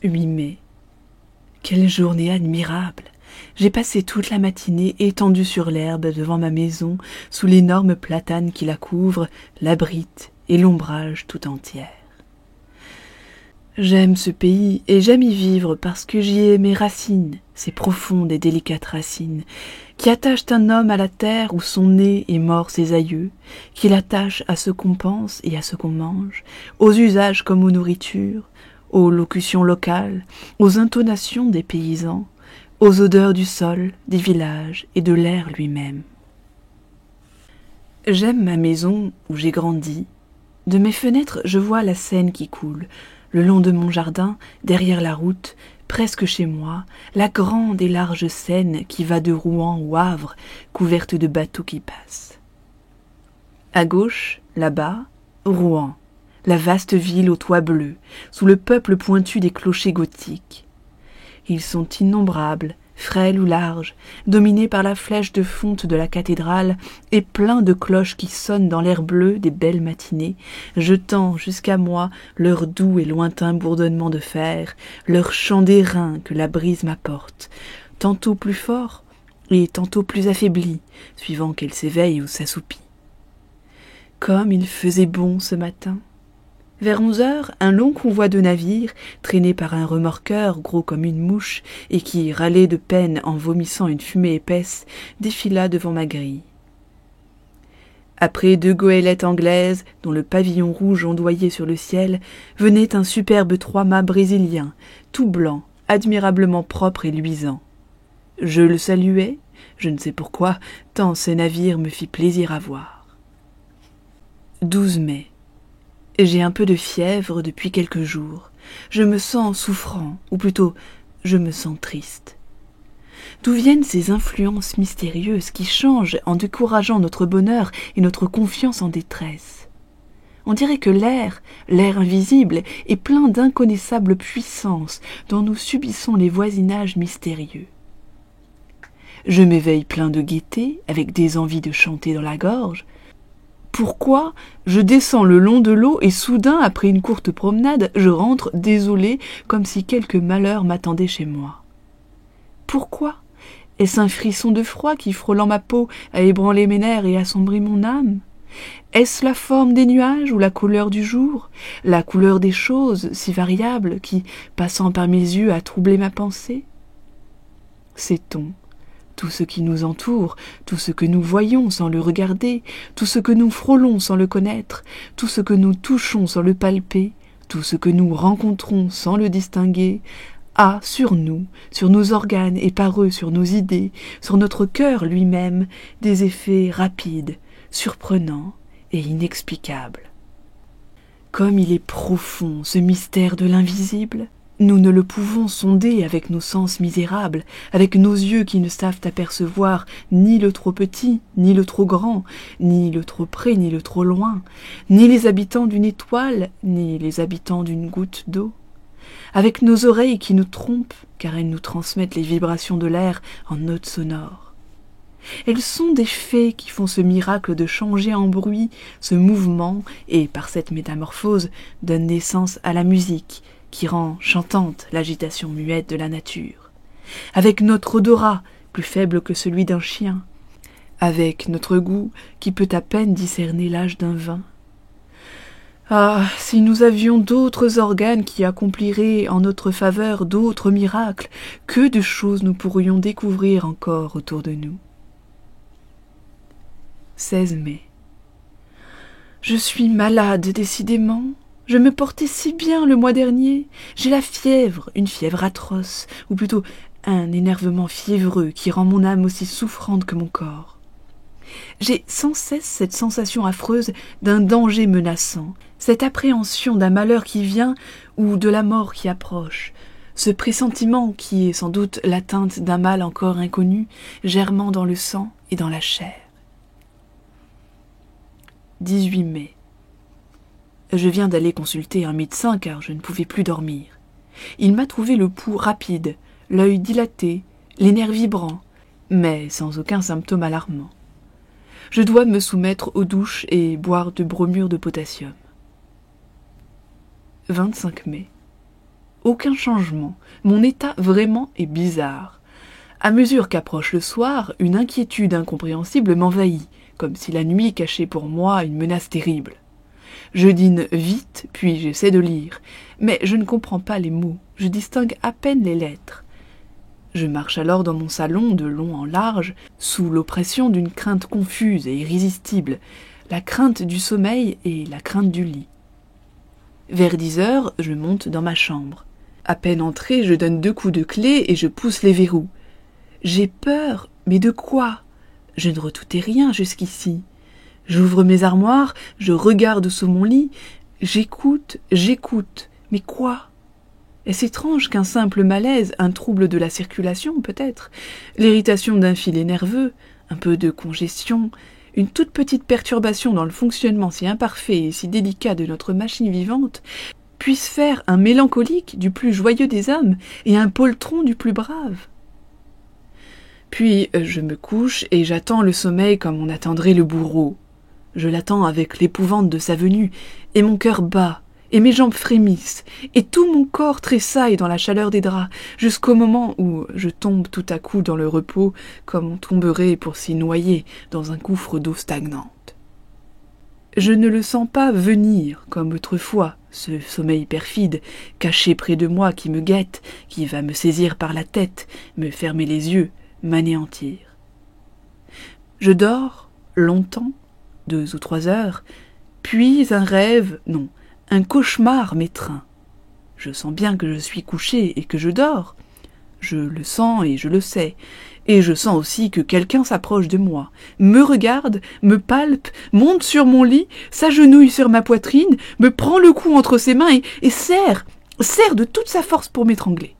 8 mai. Quelle journée admirable! J'ai passé toute la matinée étendue sur l'herbe devant ma maison, sous l'énorme platane qui la couvre, l'abrite et l'ombrage tout entière. J'aime ce pays et j'aime y vivre parce que j'y ai mes racines, ces profondes et délicates racines, qui attachent un homme à la terre où sont nés et morts ses aïeux, qui l'attachent à ce qu'on pense et à ce qu'on mange, aux usages comme aux nourritures, aux locutions locales, aux intonations des paysans, aux odeurs du sol, des villages et de l'air lui-même. J'aime ma maison où j'ai grandi. De mes fenêtres, je vois la Seine qui coule, le long de mon jardin, derrière la route, presque chez moi, la grande et large Seine qui va de Rouen au Havre, couverte de bateaux qui passent. À gauche, là-bas, Rouen, la vaste ville aux toits bleus, sous le peuple pointu des clochers gothiques. Ils sont innombrables, frêles ou larges, dominés par la flèche de fonte de la cathédrale et pleins de cloches qui sonnent dans l'air bleu des belles matinées, jetant jusqu'à moi leur doux et lointain bourdonnement de fer, leur chant d'airain que la brise m'apporte, tantôt plus fort et tantôt plus affaibli, suivant qu'elle s'éveille ou s'assoupit. Comme il faisait bon ce matin. Vers 11 heures, un long convoi de navires, traîné par un remorqueur gros comme une mouche et qui râlait de peine en vomissant une fumée épaisse, défila devant ma grille. Après 2 goélettes anglaises, dont le pavillon rouge ondoyait sur le ciel, venait un superbe 3-mâts brésilien, tout blanc, admirablement propre et luisant. Je le saluai, je ne sais pourquoi, tant ce navire me fit plaisir à voir. 12 mai. J'ai un peu de fièvre depuis quelques jours. Je me sens souffrant, ou plutôt, je me sens triste. D'où viennent ces influences mystérieuses qui changent en décourageant notre bonheur et notre confiance en détresse? On dirait que l'air invisible, est plein d'inconnaissables puissances dont nous subissons les voisinages mystérieux. Je m'éveille plein de gaieté, avec des envies de chanter dans la gorge. Pourquoi je descends le long de l'eau et soudain, après une courte promenade, je rentre désolé, comme si quelque malheur m'attendait chez moi? Pourquoi? Est-ce un frisson de froid qui, frôlant ma peau, a ébranlé mes nerfs et assombri mon âme? Est-ce la forme des nuages ou la couleur du jour, la couleur des choses si variables qui, passant par mes yeux, a troublé ma pensée? Sait-on tout ce qui nous entoure, tout ce que nous voyons sans le regarder, tout ce que nous frôlons sans le connaître, tout ce que nous touchons sans le palper, tout ce que nous rencontrons sans le distinguer, a sur nous, sur nos organes et par eux sur nos idées, sur notre cœur lui-même, des effets rapides, surprenants et inexplicables. Comme il est profond, ce mystère de l'invisible, nous ne le pouvons sonder avec nos sens misérables, avec nos yeux qui ne savent apercevoir ni le trop petit, ni le trop grand, ni le trop près, ni le trop loin, ni les habitants d'une étoile, ni les habitants d'une goutte d'eau. Avec nos oreilles qui nous trompent, car elles nous transmettent les vibrations de l'air en notes sonores. Elles sont des fées qui font ce miracle de changer en bruit ce mouvement et, par cette métamorphose, donnent naissance à la musique, qui rend chantante l'agitation muette de la nature, avec notre odorat, plus faible que celui d'un chien, avec notre goût, qui peut à peine discerner l'âge d'un vin. Ah, si nous avions d'autres organes qui accompliraient en notre faveur d'autres miracles, que de choses nous pourrions découvrir encore autour de nous. 16 mai. Je suis malade, décidément. Je me portais si bien le mois dernier. J'ai la fièvre, une fièvre atroce, ou plutôt un énervement fiévreux qui rend mon âme aussi souffrante que mon corps. J'ai sans cesse cette sensation affreuse d'un danger menaçant, cette appréhension d'un malheur qui vient ou de la mort qui approche, ce pressentiment qui est sans doute l'atteinte d'un mal encore inconnu, germant dans le sang et dans la chair. 18 mai. Je viens d'aller consulter un médecin car je ne pouvais plus dormir. Il m'a trouvé le pouls rapide, l'œil dilaté, les nerfs vibrants, mais sans aucun symptôme alarmant. Je dois me soumettre aux douches et boire de bromure de potassium. 25 mai. aucun changement. Mon état vraiment est bizarre. À mesure qu'approche le soir, une inquiétude incompréhensible m'envahit, comme si la nuit cachait pour moi une menace terrible. Je dîne vite, puis j'essaie de lire, mais je ne comprends pas les mots, je distingue à peine les lettres. Je marche alors dans mon salon de long en large, sous l'oppression d'une crainte confuse et irrésistible, la crainte du sommeil et la crainte du lit. Vers 10 heures, je monte dans ma chambre. À peine entré, je donne 2 coups de clé et je pousse les verrous. J'ai peur, mais de quoi? Je ne redoutais rien jusqu'ici. J'ouvre mes armoires, je regarde sous mon lit, j'écoute, mais quoi? Est-ce étrange qu'un simple malaise, un trouble de la circulation peut-être, l'irritation d'un filet nerveux, un peu de congestion, une toute petite perturbation dans le fonctionnement si imparfait et si délicat de notre machine vivante, puisse faire un mélancolique du plus joyeux des hommes et un poltron du plus brave? Puis je me couche et j'attends le sommeil comme on attendrait le bourreau. Je l'attends avec l'épouvante de sa venue, et mon cœur bat, et mes jambes frémissent, et tout mon corps tressaille dans la chaleur des draps, jusqu'au moment où je tombe tout à coup dans le repos, comme on tomberait pour s'y noyer dans un gouffre d'eau stagnante. Je ne le sens pas venir, comme autrefois, ce sommeil perfide, caché près de moi qui me guette, qui va me saisir par la tête, me fermer les yeux, m'anéantir. Je dors longtemps, 2 ou 3 heures, puis un rêve, non, un cauchemar m'étreint. Je sens bien que je suis couché et que je dors. Je le sens et je le sais. Et je sens aussi que quelqu'un s'approche de moi, me regarde, me palpe, monte sur mon lit, s'agenouille sur ma poitrine, me prend le cou entre ses mains et serre de toute sa force pour m'étrangler.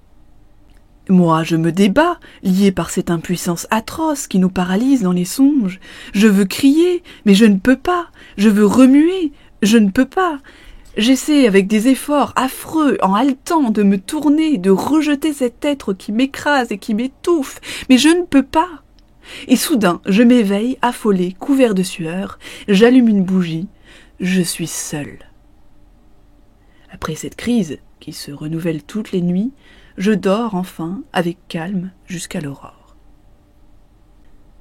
Moi, je me débats, lié par cette impuissance atroce qui nous paralyse dans les songes. Je veux crier, mais je ne peux pas. Je veux remuer, je ne peux pas. J'essaie avec des efforts affreux, en haletant, de me tourner, de rejeter cet être qui m'écrase et qui m'étouffe, mais je ne peux pas. Et soudain, je m'éveille, affolé, couvert de sueur, j'allume une bougie, je suis seul. Après cette crise, qui se renouvelle toutes les nuits, je dors enfin avec calme jusqu'à l'aurore.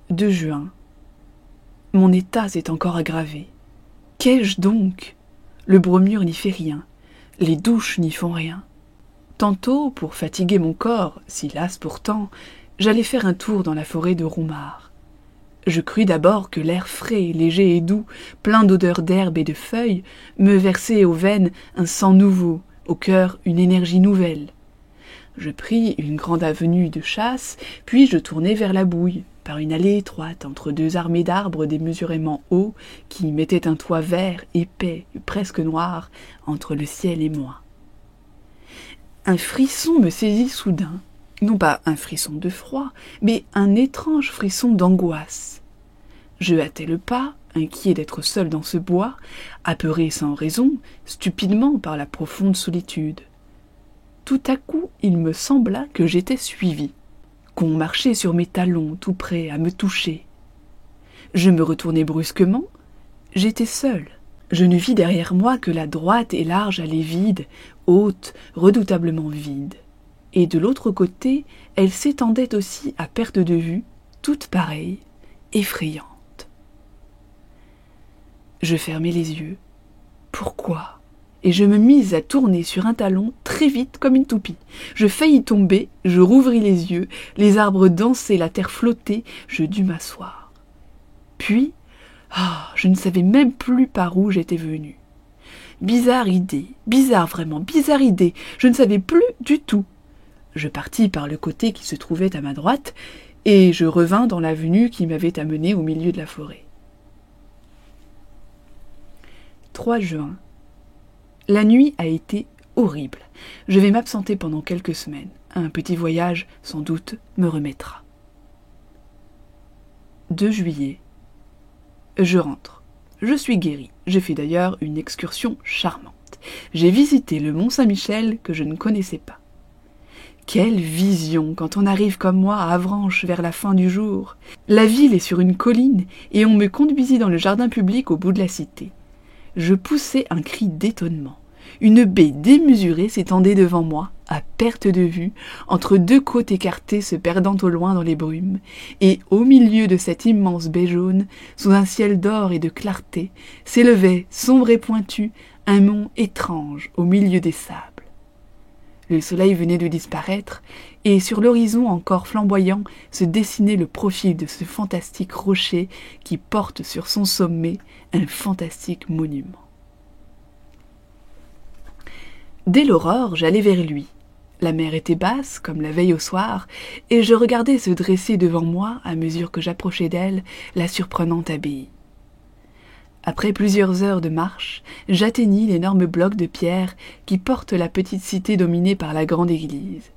2 juin. Mon état s'est encore aggravé. Qu'ai-je donc? Le bromure n'y fait rien, les douches n'y font rien. Tantôt, pour fatiguer mon corps, si las pourtant, j'allais faire un tour dans la forêt de Roumare. Je crus d'abord que l'air frais, léger et doux, plein d'odeurs d'herbe et de feuilles, me versait aux veines un sang nouveau, au cœur une énergie nouvelle. Je pris une grande avenue de chasse, puis je tournai vers la Bouille, par une allée étroite entre 2 armées d'arbres démesurément hauts qui mettaient un toit vert, épais, presque noir, entre le ciel et moi. Un frisson me saisit soudain, non pas un frisson de froid, mais un étrange frisson d'angoisse. Je hâtai le pas, inquiet d'être seul dans ce bois, apeuré sans raison, stupidement par la profonde solitude. Tout à coup, il me sembla que j'étais suivi, qu'on marchait sur mes talons, tout prêt à me toucher. Je me retournai brusquement, j'étais seul. Je ne vis derrière moi que la droite et large allée vide, haute, redoutablement vide. Et de l'autre côté, elle s'étendait aussi à perte de vue, toute pareille, effrayante. Je fermai les yeux. Pourquoi ? Et je me mis à tourner sur un talon très vite comme une toupie. Je faillis tomber, je rouvris les yeux, les arbres dansaient, la terre flottait, je dus m'asseoir. Puis, je ne savais même plus par où j'étais venu. Bizarre idée, vraiment bizarre idée, je ne savais plus du tout. Je partis par le côté qui se trouvait à ma droite, et je revins dans l'avenue qui m'avait amené au milieu de la forêt. 3 juin. La nuit a été horrible. Je vais m'absenter pendant quelques semaines. Un petit voyage, sans doute, me remettra. 2 juillet. Je rentre. Je suis guéri. J'ai fait d'ailleurs une excursion charmante. J'ai visité le Mont Saint-Michel que je ne connaissais pas. Quelle vision quand on arrive comme moi à Avranches vers la fin du jour. La ville est sur une colline et on me conduisit dans le jardin public au bout de la cité. Je poussai un cri d'étonnement. Une baie démesurée s'étendait devant moi, à perte de vue, entre deux côtes écartées se perdant au loin dans les brumes, et au milieu de cette immense baie jaune, sous un ciel d'or et de clarté, s'élevait, sombre et pointu, un mont étrange au milieu des sables. Le soleil venait de disparaître, et sur l'horizon encore flamboyant se dessinait le profil de ce fantastique rocher qui porte sur son sommet un fantastique monument. Dès l'aurore, j'allai vers lui. La mer était basse, comme la veille au soir, et je regardais se dresser devant moi, à mesure que j'approchais d'elle, la surprenante abbaye. Après plusieurs heures de marche, j'atteignis l'énorme bloc de pierre qui porte la petite cité dominée par la grande église.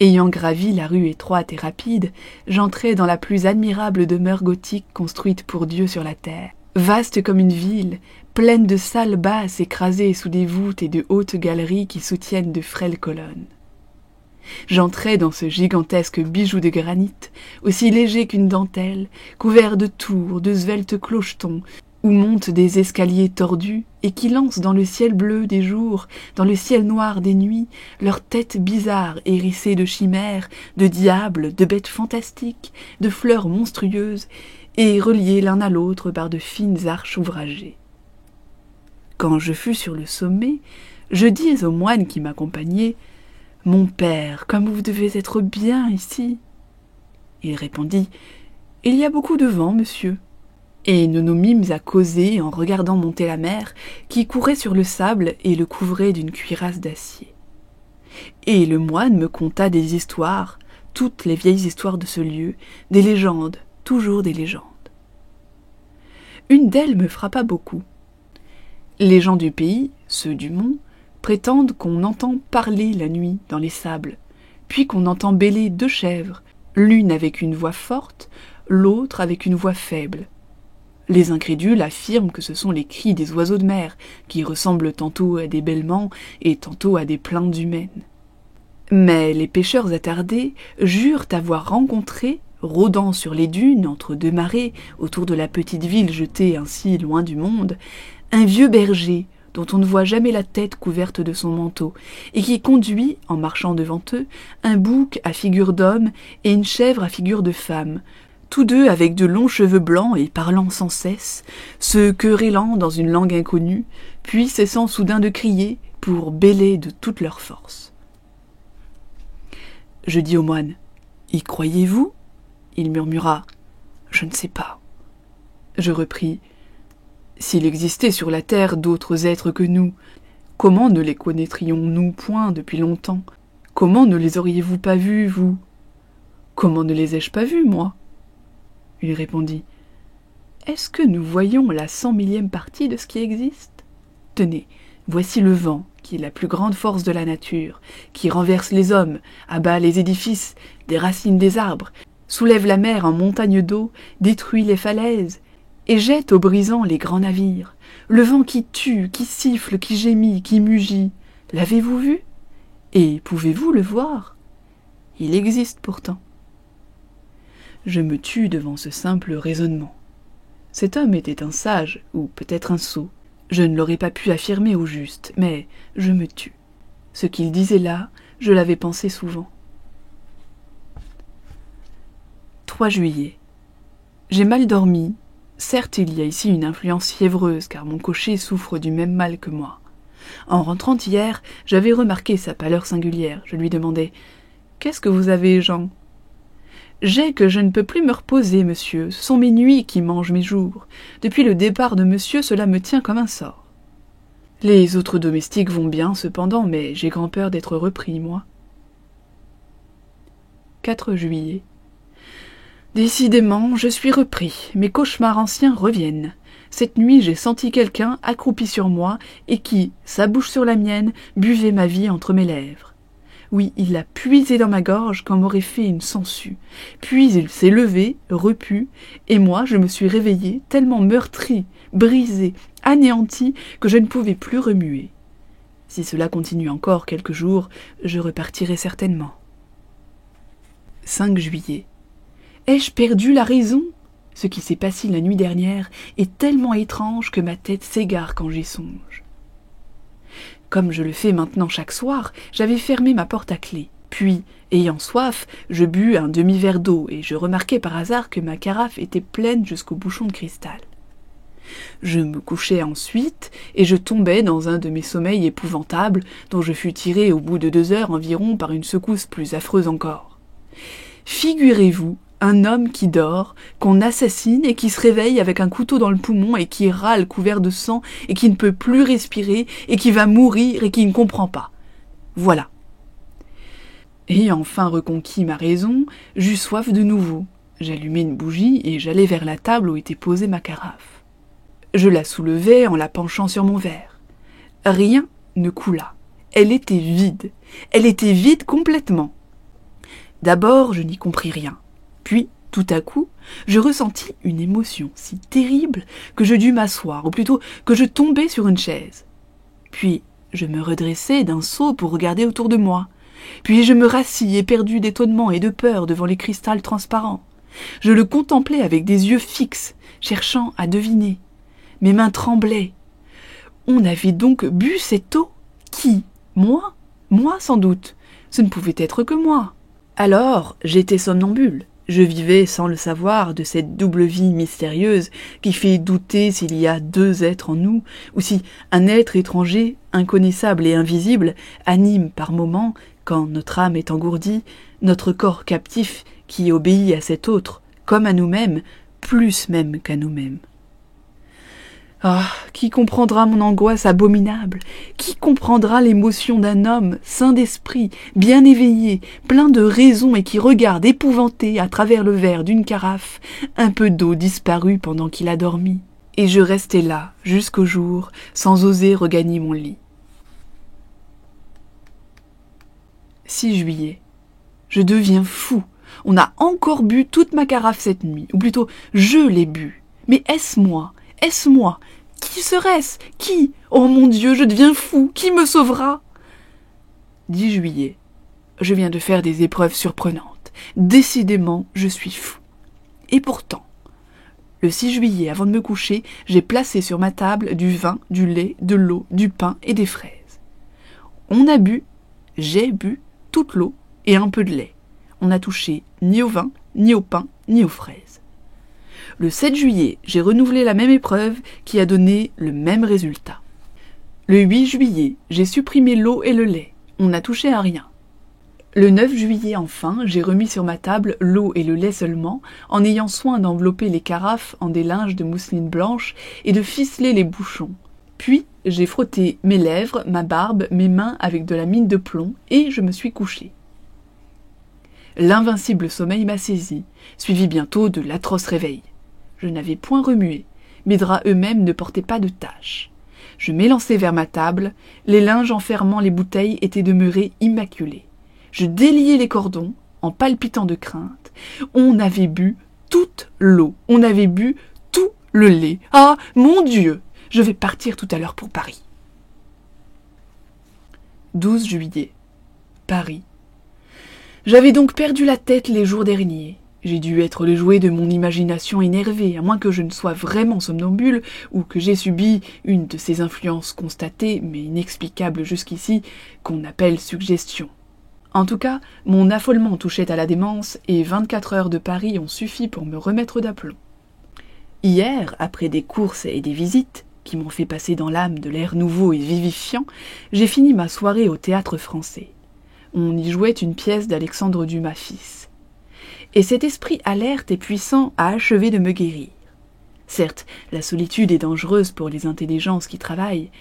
Ayant gravi la rue étroite et rapide, j'entrai dans la plus admirable demeure gothique construite pour Dieu sur la terre. Vaste comme une ville, pleine de salles basses écrasées sous des voûtes et de hautes galeries qui soutiennent de frêles colonnes. J'entrai dans ce gigantesque bijou de granit, aussi léger qu'une dentelle, couvert de tours, de sveltes clochetons, où montent des escaliers tordus et qui lancent dans le ciel bleu des jours, dans le ciel noir des nuits, leurs têtes bizarres hérissées de chimères, de diables, de bêtes fantastiques, de fleurs monstrueuses, et reliés l'un à l'autre par de fines arches ouvragées. Quand je fus sur le sommet, je dis au moine qui m'accompagnait « Mon père, comme vous devez être bien ici !» Il répondit « Il y a beaucoup de vent, monsieur. » Et nous nous mîmes à causer en regardant monter la mer qui courait sur le sable et le couvrait d'une cuirasse d'acier. Et le moine me conta des histoires, toutes les vieilles histoires de ce lieu, des légendes, toujours des légendes. Une d'elles me frappa beaucoup. Les gens du pays, ceux du mont, prétendent qu'on entend parler la nuit dans les sables, puis qu'on entend bêler deux chèvres, l'une avec une voix forte, l'autre avec une voix faible. Les incrédules affirment que ce sont les cris des oiseaux de mer, qui ressemblent tantôt à des bêlements et tantôt à des plaintes humaines. Mais les pêcheurs attardés jurent avoir rencontré, rôdant sur les dunes entre deux marées, autour de la petite ville jetée ainsi loin du monde, un vieux berger dont on ne voit jamais la tête couverte de son manteau, et qui conduit, en marchant devant eux, un bouc à figure d'homme et une chèvre à figure de femme, tous deux avec de longs cheveux blancs et parlant sans cesse, se querellant dans une langue inconnue, puis cessant soudain de crier pour bêler de toute leur force. Je dis au moine « Y croyez-vous » Il murmura « Je ne sais pas. » Je repris « S'il existait sur la terre d'autres êtres que nous, comment ne les connaîtrions-nous point depuis longtemps? Comment ne les auriez-vous pas vus, vous? Comment ne les ai-je pas vus, moi ?» Il répondit « Est-ce que nous voyons la 100 000e partie de ce qui existe? Tenez, voici le vent, qui est la plus grande force de la nature, qui renverse les hommes, abat les édifices, déracine des arbres, soulève la mer en montagne d'eau, détruit les falaises, et jette aux brisants les grands navires. Le vent qui tue, qui siffle, qui gémit, qui mugit. L'avez-vous vu? Et pouvez-vous le voir? Il existe pourtant. » Je me tus devant ce simple raisonnement. Cet homme était un sage, ou peut-être un sot. Je ne l'aurais pas pu affirmer au juste, mais je me tus. Ce qu'il disait là, je l'avais pensé souvent. 3 juillet. J'ai mal dormi. Certes, il y a ici une influence fiévreuse, car mon cocher souffre du même mal que moi. En rentrant hier, j'avais remarqué sa pâleur singulière. Je lui demandai « Qu'est-ce que vous avez, Jean ?» « J'ai que je ne peux plus me reposer, monsieur. Ce sont mes nuits qui mangent mes jours. Depuis le départ de monsieur, cela me tient comme un sort. Les autres domestiques vont bien, cependant, mais j'ai grand-peur d'être repris, moi. » 4 juillet. Décidément, je suis repris. Mes cauchemars anciens reviennent. Cette nuit, j'ai senti quelqu'un accroupi sur moi et qui, sa bouche sur la mienne, buvait ma vie entre mes lèvres. Oui, il l'a puisé dans ma gorge comme aurait fait une sangsue. Puis il s'est levé, repu, et moi je me suis réveillée tellement meurtrie, brisée, anéantie, que je ne pouvais plus remuer. Si cela continue encore quelques jours, je repartirai certainement. 5 juillet. Ai-je perdu la raison? Ce qui s'est passé la nuit dernière est tellement étrange que ma tête s'égare quand j'y songe. Comme je le fais maintenant chaque soir, j'avais fermé ma porte à clé. Puis, ayant soif, je bus un demi-verre d'eau et je remarquai par hasard que ma carafe était pleine jusqu'au bouchon de cristal. Je me couchai ensuite et je tombai dans un de mes sommeils épouvantables dont je fus tiré au bout de 2 heures environ par une secousse plus affreuse encore. Figurez-vous un homme qui dort, qu'on assassine et qui se réveille avec un couteau dans le poumon et qui râle couvert de sang et qui ne peut plus respirer et qui va mourir et qui ne comprend pas. Voilà. Ayant enfin reconquis ma raison, j'eus soif de nouveau. J'allumai une bougie et j'allai vers la table où était posée ma carafe. Je la soulevai en la penchant sur mon verre. Rien ne coula. Elle était vide. Elle était vide complètement. D'abord, je n'y compris rien. Puis, tout à coup, je ressentis une émotion si terrible que je dus m'asseoir, ou plutôt que je tombai sur une chaise. Puis, je me redressai d'un saut pour regarder autour de moi. Puis je me rassis éperdu d'étonnement et de peur devant les cristals transparents. Je le contemplais avec des yeux fixes, cherchant à deviner. Mes mains tremblaient. On avait donc bu cette eau? Qui? Moi? Moi, sans doute. Ce ne pouvait être que moi. Alors, j'étais somnambule. Je vivais sans le savoir de cette double vie mystérieuse qui fait douter s'il y a 2 êtres en nous, ou si un être étranger, inconnaissable et invisible, anime par moments, quand notre âme est engourdie, notre corps captif qui obéit à cet autre, comme à nous-mêmes, plus même qu'à nous-mêmes. Ah, qui comprendra mon angoisse abominable? Qui comprendra l'émotion d'un homme, sain d'esprit, bien éveillé, plein de raison et qui regarde épouvanté à travers le verre d'une carafe un peu d'eau disparue pendant qu'il a dormi? Et je restai là, jusqu'au jour, sans oser regagner mon lit. 6 juillet. Je deviens fou. On a encore bu toute ma carafe cette nuit, ou plutôt, je l'ai bu. Mais est-ce moi? Est-ce moi? Qui serait-ce? Qui? Oh mon Dieu, je deviens fou. Qui me sauvera? 10 juillet. Je viens de faire des épreuves surprenantes. Décidément, je suis fou. Et pourtant, le 6 juillet, avant de me coucher, j'ai placé sur ma table du vin, du lait, de l'eau, du pain et des fraises. On a bu, j'ai bu, toute l'eau et un peu de lait. On n'a touché ni au vin, ni au pain, ni aux fraises. Le 7 juillet, j'ai renouvelé la même épreuve qui a donné le même résultat. Le 8 juillet, j'ai supprimé l'eau et le lait. On n'a touché à rien. Le 9 juillet, enfin, j'ai remis sur ma table l'eau et le lait seulement, en ayant soin d'envelopper les carafes en des linges de mousseline blanche et de ficeler les bouchons. Puis, j'ai frotté mes lèvres, ma barbe, mes mains avec de la mine de plomb et je me suis couché. L'invincible sommeil m'a saisi, suivi bientôt de l'atroce réveil. Je n'avais point remué, mes draps eux-mêmes ne portaient pas de taches. Je m'élançai vers ma table, les linges enfermant les bouteilles étaient demeurés immaculés. Je déliai les cordons, en palpitant de crainte. On avait bu toute l'eau, on avait bu tout le lait. Ah, mon Dieu! Je vais partir tout à l'heure pour Paris. 12 juillet. Paris. J'avais donc perdu la tête les jours derniers. J'ai dû être le jouet de mon imagination énervée, à moins que je ne sois vraiment somnambule, ou que j'ai subi une de ces influences constatées, mais inexplicables jusqu'ici, qu'on appelle suggestion. En tout cas, mon affolement touchait à la démence, et 24 heures de Paris ont suffi pour me remettre d'aplomb. Hier, après des courses et des visites, qui m'ont fait passer dans l'âme de l'air nouveau et vivifiant, j'ai fini ma soirée au Théâtre Français. On y jouait une pièce d'Alexandre Dumas fils. Et cet esprit alerte et puissant a achevé de me guérir. Certes, la solitude est dangereuse pour les intelligences qui travaillent,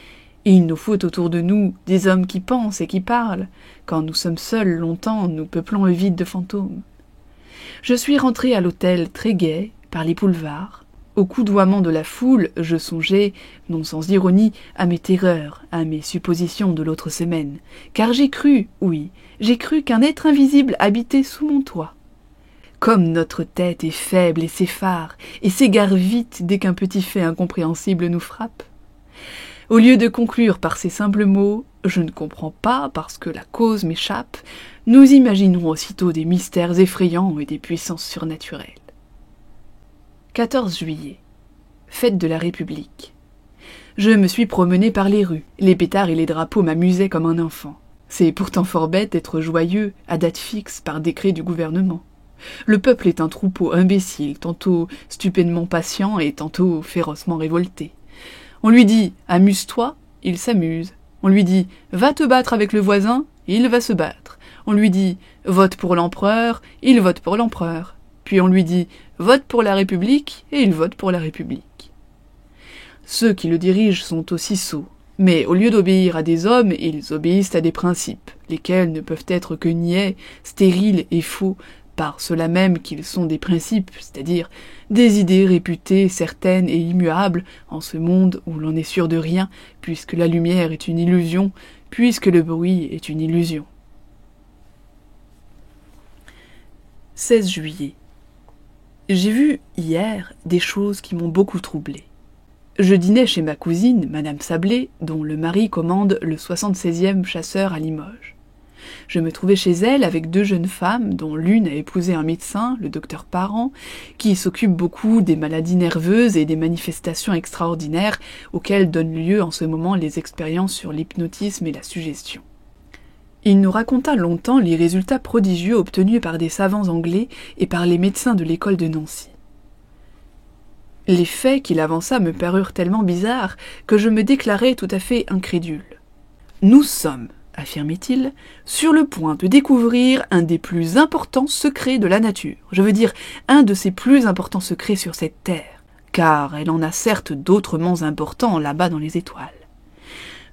et il nous faut autour de nous des hommes qui pensent et qui parlent. Quand nous sommes seuls longtemps, nous peuplons le vide de fantômes. Je suis rentré à l'hôtel très gai, par les boulevards. Au coudoiement de la foule, je songeais, non sans ironie, à mes terreurs, à mes suppositions de l'autre semaine, car j'ai cru, oui, j'ai cru qu'un être invisible habitait sous mon toit. Comme notre tête est faible et s'effare, et s'égare vite dès qu'un petit fait incompréhensible nous frappe. Au lieu de conclure par ces simples mots, je ne comprends pas parce que la cause m'échappe, nous imaginons aussitôt des mystères effrayants et des puissances surnaturelles. 14 juillet. Fête de la République. Je me suis promené par les rues. Les pétards et les drapeaux m'amusaient comme un enfant. C'est pourtant fort bête d'être joyeux à date fixe par décret du gouvernement. Le peuple est un troupeau imbécile, tantôt stupidement patient et tantôt férocement révolté. On lui dit « amuse-toi », il s'amuse. On lui dit « va te battre avec le voisin », il va se battre. On lui dit « vote pour l'empereur », il vote pour l'empereur. Puis on lui dit « vote pour la République » et il vote pour la République. Ceux qui le dirigent sont aussi sots. Mais au lieu d'obéir à des hommes, ils obéissent à des principes, lesquels ne peuvent être que niais, stériles et faux, par cela même qu'ils sont des principes, c'est-à-dire des idées réputées certaines et immuables en ce monde où l'on n'est sûr de rien, puisque la lumière est une illusion, puisque le bruit est une illusion. 16 juillet. J'ai vu hier des choses qui m'ont beaucoup troublé. Je dînais chez ma cousine, Madame Sablé, dont le mari commande le 76e chasseur à Limoges. Je me trouvais chez elle avec 2 jeunes femmes, dont l'une a épousé un médecin, le docteur Parent, qui s'occupe beaucoup des maladies nerveuses et des manifestations extraordinaires auxquelles donnent lieu en ce moment les expériences sur l'hypnotisme et la suggestion. Il nous raconta longtemps les résultats prodigieux obtenus par des savants anglais et par les médecins de l'école de Nancy. Les faits qu'il avança me parurent tellement bizarres que je me déclarai tout à fait incrédule. « Nous sommes, affirmait-il, sur le point de découvrir un des plus importants secrets de la nature, je veux dire un de ses plus importants secrets sur cette terre, car elle en a certes d'autrement importants là-bas dans les étoiles.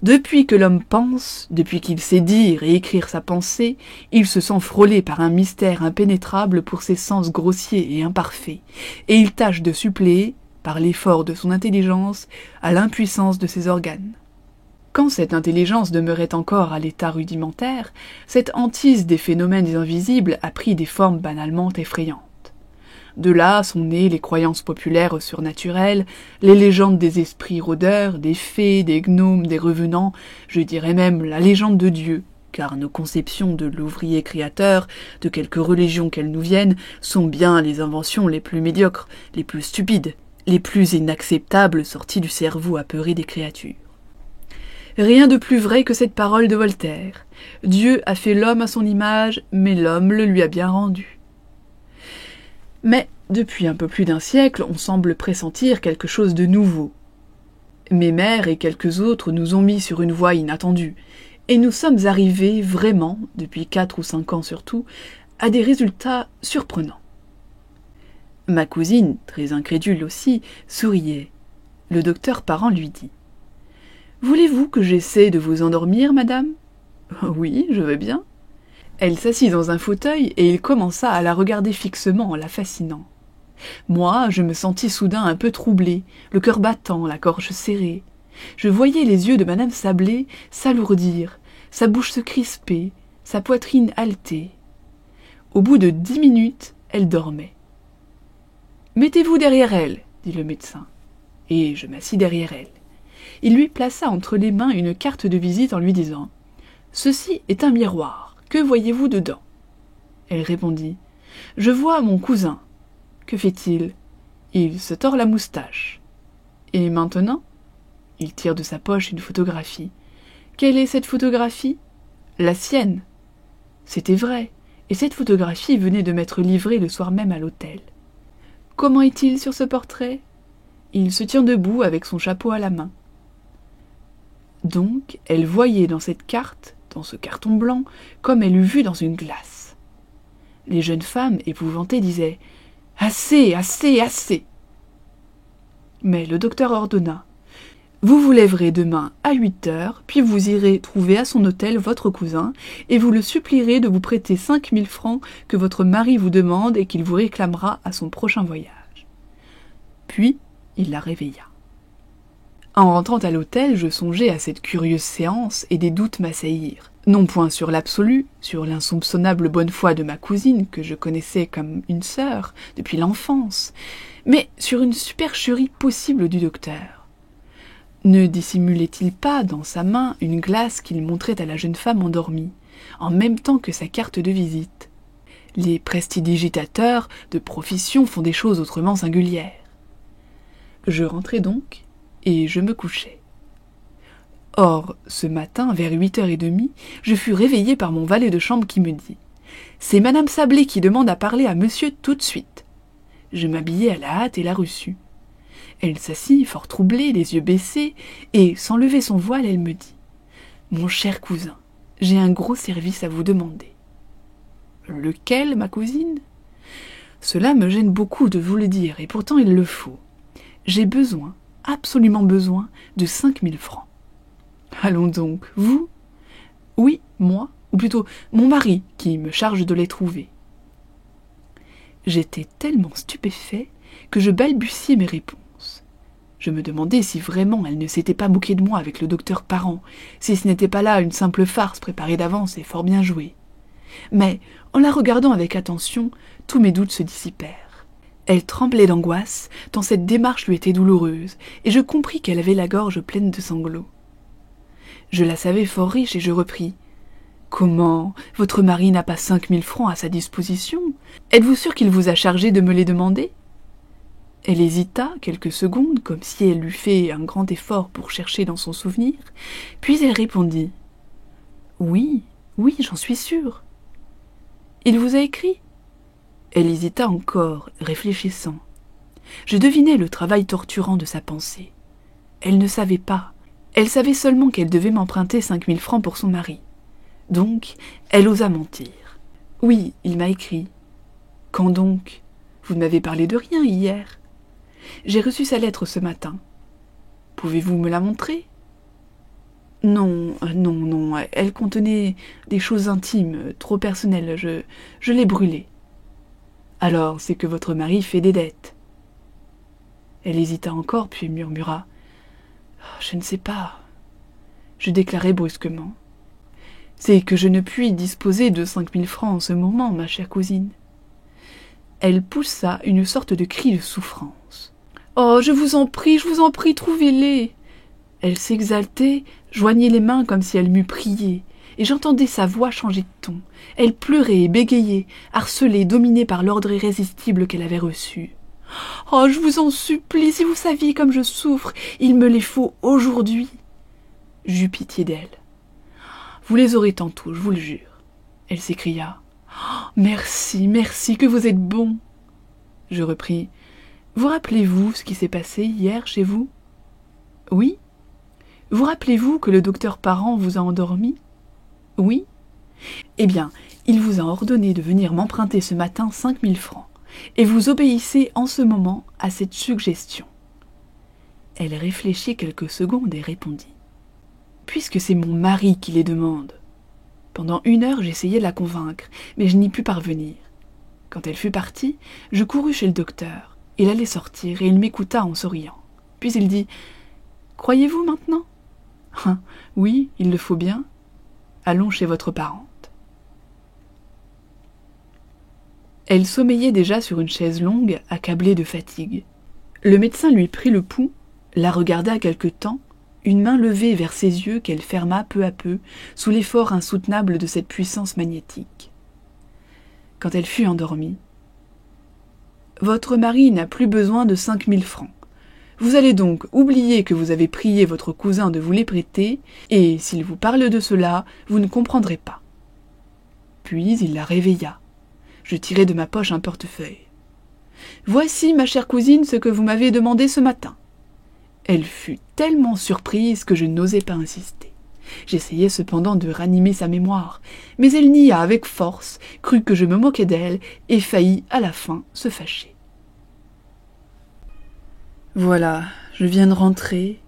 Depuis que l'homme pense, depuis qu'il sait dire et écrire sa pensée, il se sent frôlé par un mystère impénétrable pour ses sens grossiers et imparfaits, et il tâche de suppléer, par l'effort de son intelligence, à l'impuissance de ses organes. Quand cette intelligence demeurait encore à l'état rudimentaire, cette hantise des phénomènes invisibles a pris des formes banalement effrayantes. De là sont nées les croyances populaires surnaturelles, les légendes des esprits rôdeurs, des fées, des gnomes, des revenants, je dirais même la légende de Dieu, car nos conceptions de l'ouvrier créateur, de quelque religion qu'elles nous viennent, sont bien les inventions les plus médiocres, les plus stupides, les plus inacceptables sorties du cerveau apeuré des créatures. Rien de plus vrai que cette parole de Voltaire. Dieu a fait l'homme à son image, mais l'homme le lui a bien rendu. Mais, depuis un peu plus d'un siècle, on semble pressentir quelque chose de nouveau. Mes mères et quelques autres nous ont mis sur une voie inattendue, et nous sommes arrivés vraiment, depuis 4 ou 5 ans surtout, à des résultats surprenants. Ma cousine, très incrédule aussi, souriait. Le docteur Parent lui dit « Voulez-vous que j'essaie de vous endormir, madame ?»« Oui, je veux bien. » Elle s'assit dans un fauteuil et il commença à la regarder fixement en la fascinant. Moi, je me sentis soudain un peu troublé, le cœur battant, la gorge serrée. Je voyais les yeux de madame Sablé s'alourdir, sa bouche se crisper, sa poitrine halter. Au bout de 10 minutes, elle dormait. « Mettez-vous derrière elle, » dit le médecin. Et je m'assis derrière elle. Il lui plaça entre les mains une carte de visite en lui disant « Ceci est un miroir. Que voyez-vous dedans ?» Elle répondit « Je vois mon cousin. Que fait-il ? Il se tord la moustache. Et maintenant ? Il tire de sa poche une photographie. Quelle est cette photographie ? La sienne. C'était vrai, et cette photographie venait de m'être livrée le soir même à l'hôtel. Comment est-il sur ce portrait ? Il se tient debout avec son chapeau à la main. Donc, elle voyait dans cette carte, dans ce carton blanc, comme elle eût vu dans une glace. Les jeunes femmes, épouvantées, disaient « Assez, assez, assez !» Mais le docteur ordonna « Vous vous lèverez demain à 8 heures, puis vous irez trouver à son hôtel votre cousin, et vous le supplierez de vous prêter 5 000 francs que votre mari vous demande et qu'il vous réclamera à son prochain voyage. » Puis, il la réveilla. En rentrant à l'hôtel, je songeais à cette curieuse séance et des doutes m'assaillirent. Non point sur l'absolu, sur l'insoupçonnable bonne foi de ma cousine, que je connaissais comme une sœur depuis l'enfance, mais sur une supercherie possible du docteur. Ne dissimulait-il pas dans sa main une glace qu'il montrait à la jeune femme endormie, en même temps que sa carte de visite ? Les prestidigitateurs de profession font des choses autrement singulières. Je rentrai donc, et je me couchai. Or, ce matin, vers 8h30, je fus réveillée par mon valet de chambre qui me dit « C'est Madame Sablé qui demande à parler à monsieur tout de suite. » Je m'habillai à la hâte et la reçus. Elle s'assit, fort troublée, les yeux baissés, et, sans lever son voile, elle me dit « Mon cher cousin, j'ai un gros service à vous demander. »« Lequel, ma cousine ?»« Cela me gêne beaucoup de vous le dire, et pourtant il le faut. J'ai besoin, absolument besoin, de 5000 francs. » « Allons donc, vous ?»« Oui, moi, ou plutôt mon mari, qui me charge de les trouver. » J'étais tellement stupéfait que je balbutiai mes réponses. Je me demandais si vraiment elle ne s'était pas moquée de moi avec le docteur Parent, si ce n'était pas là une simple farce préparée d'avance et fort bien jouée. Mais, en la regardant avec attention, tous mes doutes se dissipèrent. Elle tremblait d'angoisse, tant cette démarche lui était douloureuse, et je compris qu'elle avait la gorge pleine de sanglots. Je la savais fort riche et je repris. « Comment ? Votre mari n'a pas 5000 francs à sa disposition ? Êtes-vous sûr qu'il vous a chargé de me les demander ?» Elle hésita quelques secondes, comme si elle eût fait un grand effort pour chercher dans son souvenir, puis elle répondit. « Oui, oui, j'en suis sûre. »« Il vous a écrit ?» Elle hésita encore, réfléchissant. Je devinais le travail torturant de sa pensée. Elle ne savait pas. Elle savait seulement qu'elle devait m'emprunter 5000 francs pour son mari. Donc, elle osa mentir. « Oui, il m'a écrit. »« Quand donc ? Vous ne m'avez parlé de rien hier. »« J'ai reçu sa lettre ce matin. »« Pouvez-vous me la montrer ?»« Non, non, elle contenait des choses intimes, trop personnelles, je l'ai brûlée. »« Alors, c'est que votre mari fait des dettes. » Elle hésita encore, puis murmura. « Je ne sais pas. » Je déclarai brusquement. « C'est que je ne puis disposer de 5000 francs en ce moment, ma chère cousine. » Elle poussa une sorte de cri de souffrance. « Oh, je vous en prie, trouvez-les !» Elle s'exaltait, joignait les mains comme si elle m'eût prié, et j'entendais sa voix changer de ton. Elle pleurait et bégayait, harcelée, dominée par l'ordre irrésistible qu'elle avait reçu. « Oh, je vous en supplie, si vous saviez comme je souffre, il me les faut aujourd'hui. » J'eus pitié d'elle. « Vous les aurez tantôt, je vous le jure. » Elle s'écria. « Merci, merci, que vous êtes bon. » Je repris. « Vous rappelez-vous ce qui s'est passé hier chez vous ? » « Oui. »« Vous rappelez-vous que le docteur Parent vous a endormi ? » ?»« Oui. »« Eh bien, il vous a ordonné de venir m'emprunter ce matin 5000 francs. Et vous obéissez en ce moment à cette suggestion. » Elle réfléchit quelques secondes et répondit. « Puisque c'est mon mari qui les demande. » Pendant 1 heure, j'essayai de la convaincre, mais je n'y pus parvenir. Quand elle fut partie, je courus chez le docteur. Il allait sortir et il m'écouta en souriant. Puis il dit « Croyez-vous maintenant ?»« Oui, il le faut bien. Allons chez votre parente. » Elle sommeillait déjà sur une chaise longue, accablée de fatigue. Le médecin lui prit le pouls, la regarda quelque temps, une main levée vers ses yeux qu'elle ferma peu à peu, sous l'effort insoutenable de cette puissance magnétique. Quand elle fut endormie, « Votre mari n'a plus besoin de 5000 francs. Vous allez donc oublier que vous avez prié votre cousin de vous les prêter, et s'il vous parle de cela, vous ne comprendrez pas. » Puis il la réveilla. Je tirai de ma poche un portefeuille. « Voici, ma chère cousine, ce que vous m'avez demandé ce matin. » Elle fut tellement surprise que je n'osai pas insister. J'essayai cependant de ranimer sa mémoire, mais elle nia avec force, crut que je me moquais d'elle et faillit à la fin se fâcher. Voilà, je viens de rentrer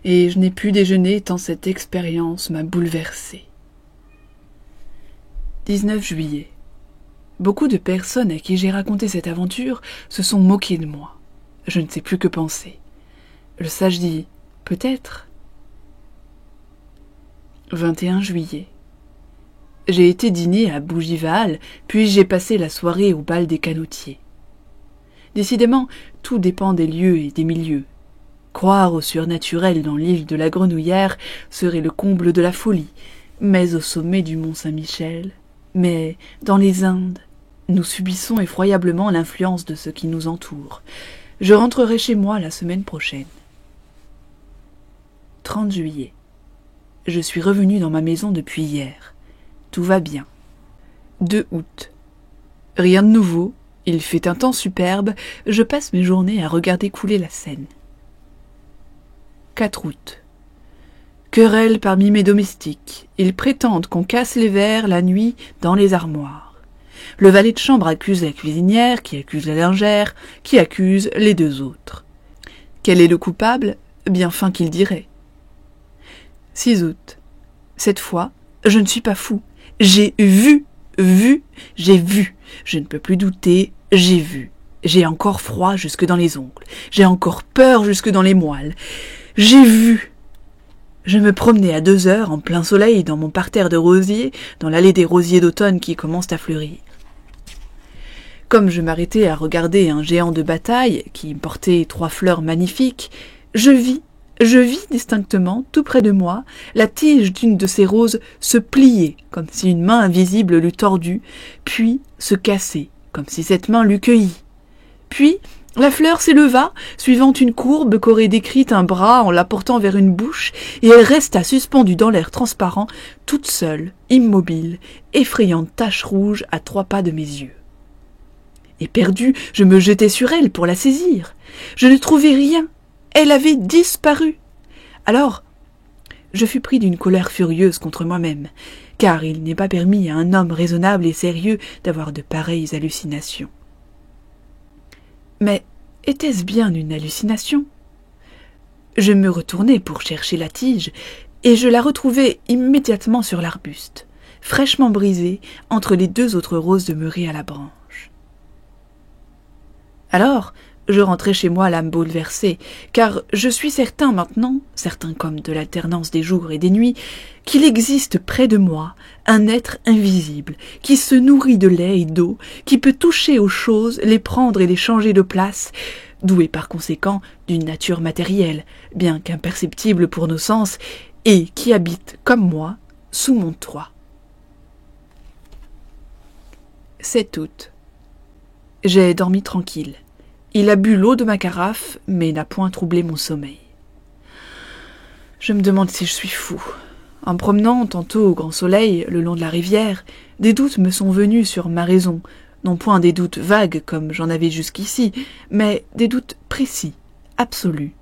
et je n'ai pu déjeuner tant cette expérience m'a bouleversée. 19 juillet. Beaucoup de personnes à qui j'ai raconté cette aventure se sont moquées de moi. Je ne sais plus que penser. Le sage dit « peut-être ». 21 juillet. J'ai été dîner à Bougival, puis j'ai passé la soirée au bal des canotiers. Décidément, tout dépend des lieux et des milieux. Croire au surnaturel dans l'île de la Grenouillère serait le comble de la folie, mais au sommet du mont Saint-Michel, mais dans les Indes, nous subissons effroyablement l'influence de ce qui nous entoure. Je rentrerai chez moi la semaine prochaine. 30 juillet. Je suis revenu dans ma maison depuis hier. Tout va bien. 2 août. Rien de nouveau. Il fait un temps superbe. Je passe mes journées à regarder couler la Seine. 4 août. Querelle parmi mes domestiques. Ils prétendent qu'on casse les verres la nuit dans les armoires. Le valet de chambre accuse la cuisinière, qui accuse la lingère, qui accuse les 2 autres. Quel est le coupable? Bien fin qu'il dirait. 6 août. Cette fois, je ne suis pas fou. J'ai vu. Je ne peux plus douter, j'ai vu. J'ai encore froid jusque dans les ongles. J'ai encore peur jusque dans les moelles. J'ai vu. Je me promenais à 2 heures en plein soleil dans mon parterre de rosiers, dans l'allée des rosiers d'automne qui commencent à fleurir. Comme je m'arrêtais à regarder un géant de bataille qui portait 3 fleurs magnifiques, je vis distinctement, tout près de moi, la tige d'une de ces roses se plier, comme si une main invisible l'eût tordue, puis se casser, comme si cette main l'eût cueillie. Puis, la fleur s'éleva, suivant une courbe qu'aurait décrite un bras en la portant vers une bouche, et elle resta suspendue dans l'air transparent, toute seule, immobile, effrayante tache rouge à 3 pas de mes yeux. Éperdu, je me jetai sur elle pour la saisir. Je ne trouvai rien. Elle avait disparu. Alors, je fus pris d'une colère furieuse contre moi-même, car il n'est pas permis à un homme raisonnable et sérieux d'avoir de pareilles hallucinations. Mais était-ce bien une hallucination? Je me retournai pour chercher la tige, et je la retrouvai immédiatement sur l'arbuste, fraîchement brisée entre les 2 autres roses demeurées à la branche. Alors, je rentrai chez moi l'âme bouleversée, car je suis certain maintenant, certain comme de l'alternance des jours et des nuits, qu'il existe près de moi un être invisible, qui se nourrit de lait et d'eau, qui peut toucher aux choses, les prendre et les changer de place, doué par conséquent d'une nature matérielle, bien qu'imperceptible pour nos sens, et qui habite, comme moi, sous mon toit. 7 août. J'ai dormi tranquille. Il a bu l'eau de ma carafe, mais n'a point troublé mon sommeil. Je me demande si je suis fou. En me promenant tantôt au grand soleil, le long de la rivière, des doutes me sont venus sur ma raison, non point des doutes vagues comme j'en avais jusqu'ici, mais des doutes précis, absolus.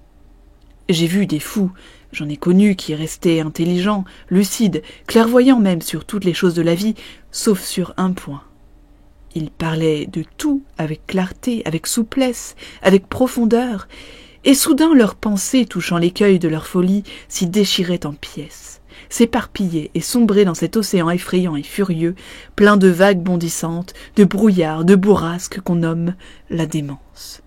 J'ai vu des fous, j'en ai connu qui restaient intelligents, lucides, clairvoyants même sur toutes les choses de la vie, sauf sur un point. Ils parlaient de tout avec clarté, avec souplesse, avec profondeur, et soudain leurs pensées touchant l'écueil de leur folie s'y déchiraient en pièces, s'éparpillaient et sombraient dans cet océan effrayant et furieux, plein de vagues bondissantes, de brouillards, de bourrasques qu'on nomme la démence.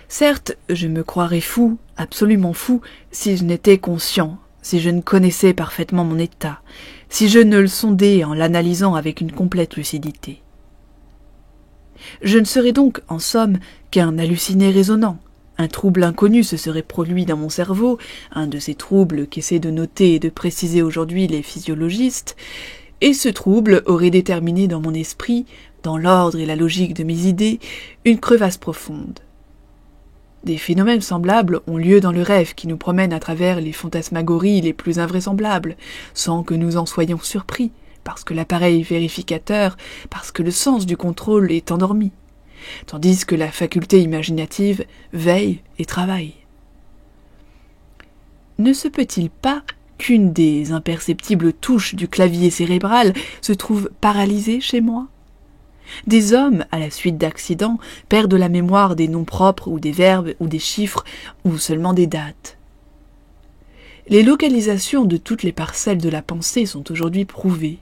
Certes, je me croirais fou, absolument fou, si je n'étais conscient, si je ne connaissais parfaitement mon état, si je ne le sondais en l'analysant avec une complète lucidité. Je ne serais donc, en somme, qu'un halluciné résonnant. Un trouble inconnu se serait produit dans mon cerveau, un de ces troubles qu'essaient de noter et de préciser aujourd'hui les physiologistes, et ce trouble aurait déterminé dans mon esprit, dans l'ordre et la logique de mes idées, une crevasse profonde. Des phénomènes semblables ont lieu dans le rêve qui nous promène à travers les fantasmagories les plus invraisemblables, sans que nous en soyons surpris, parce que l'appareil vérificateur, parce que le sens du contrôle est endormi, tandis que la faculté imaginative veille et travaille. Ne se peut-il pas qu'une des imperceptibles touches du clavier cérébral se trouve paralysée chez moi? Des hommes, à la suite d'accidents, perdent la mémoire des noms propres ou des verbes ou des chiffres ou seulement des dates. Les localisations de toutes les parcelles de la pensée sont aujourd'hui prouvées.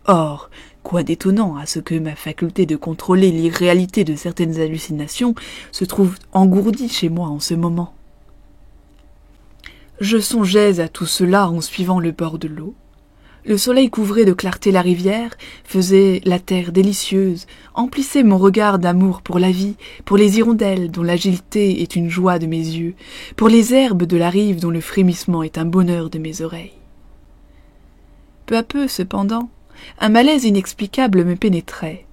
Or, quoi d'étonnant à ce que ma faculté de contrôler l'irréalité de certaines hallucinations se trouve engourdie chez moi en ce moment. Je songeais à tout cela en suivant le bord de l'eau. Le soleil couvrait de clarté la rivière, faisait la terre délicieuse, emplissait mon regard d'amour pour la vie, pour les hirondelles dont l'agilité est une joie de mes yeux, pour les herbes de la rive dont le frémissement est un bonheur de mes oreilles. Peu à peu, cependant, un malaise inexplicable me pénétrait.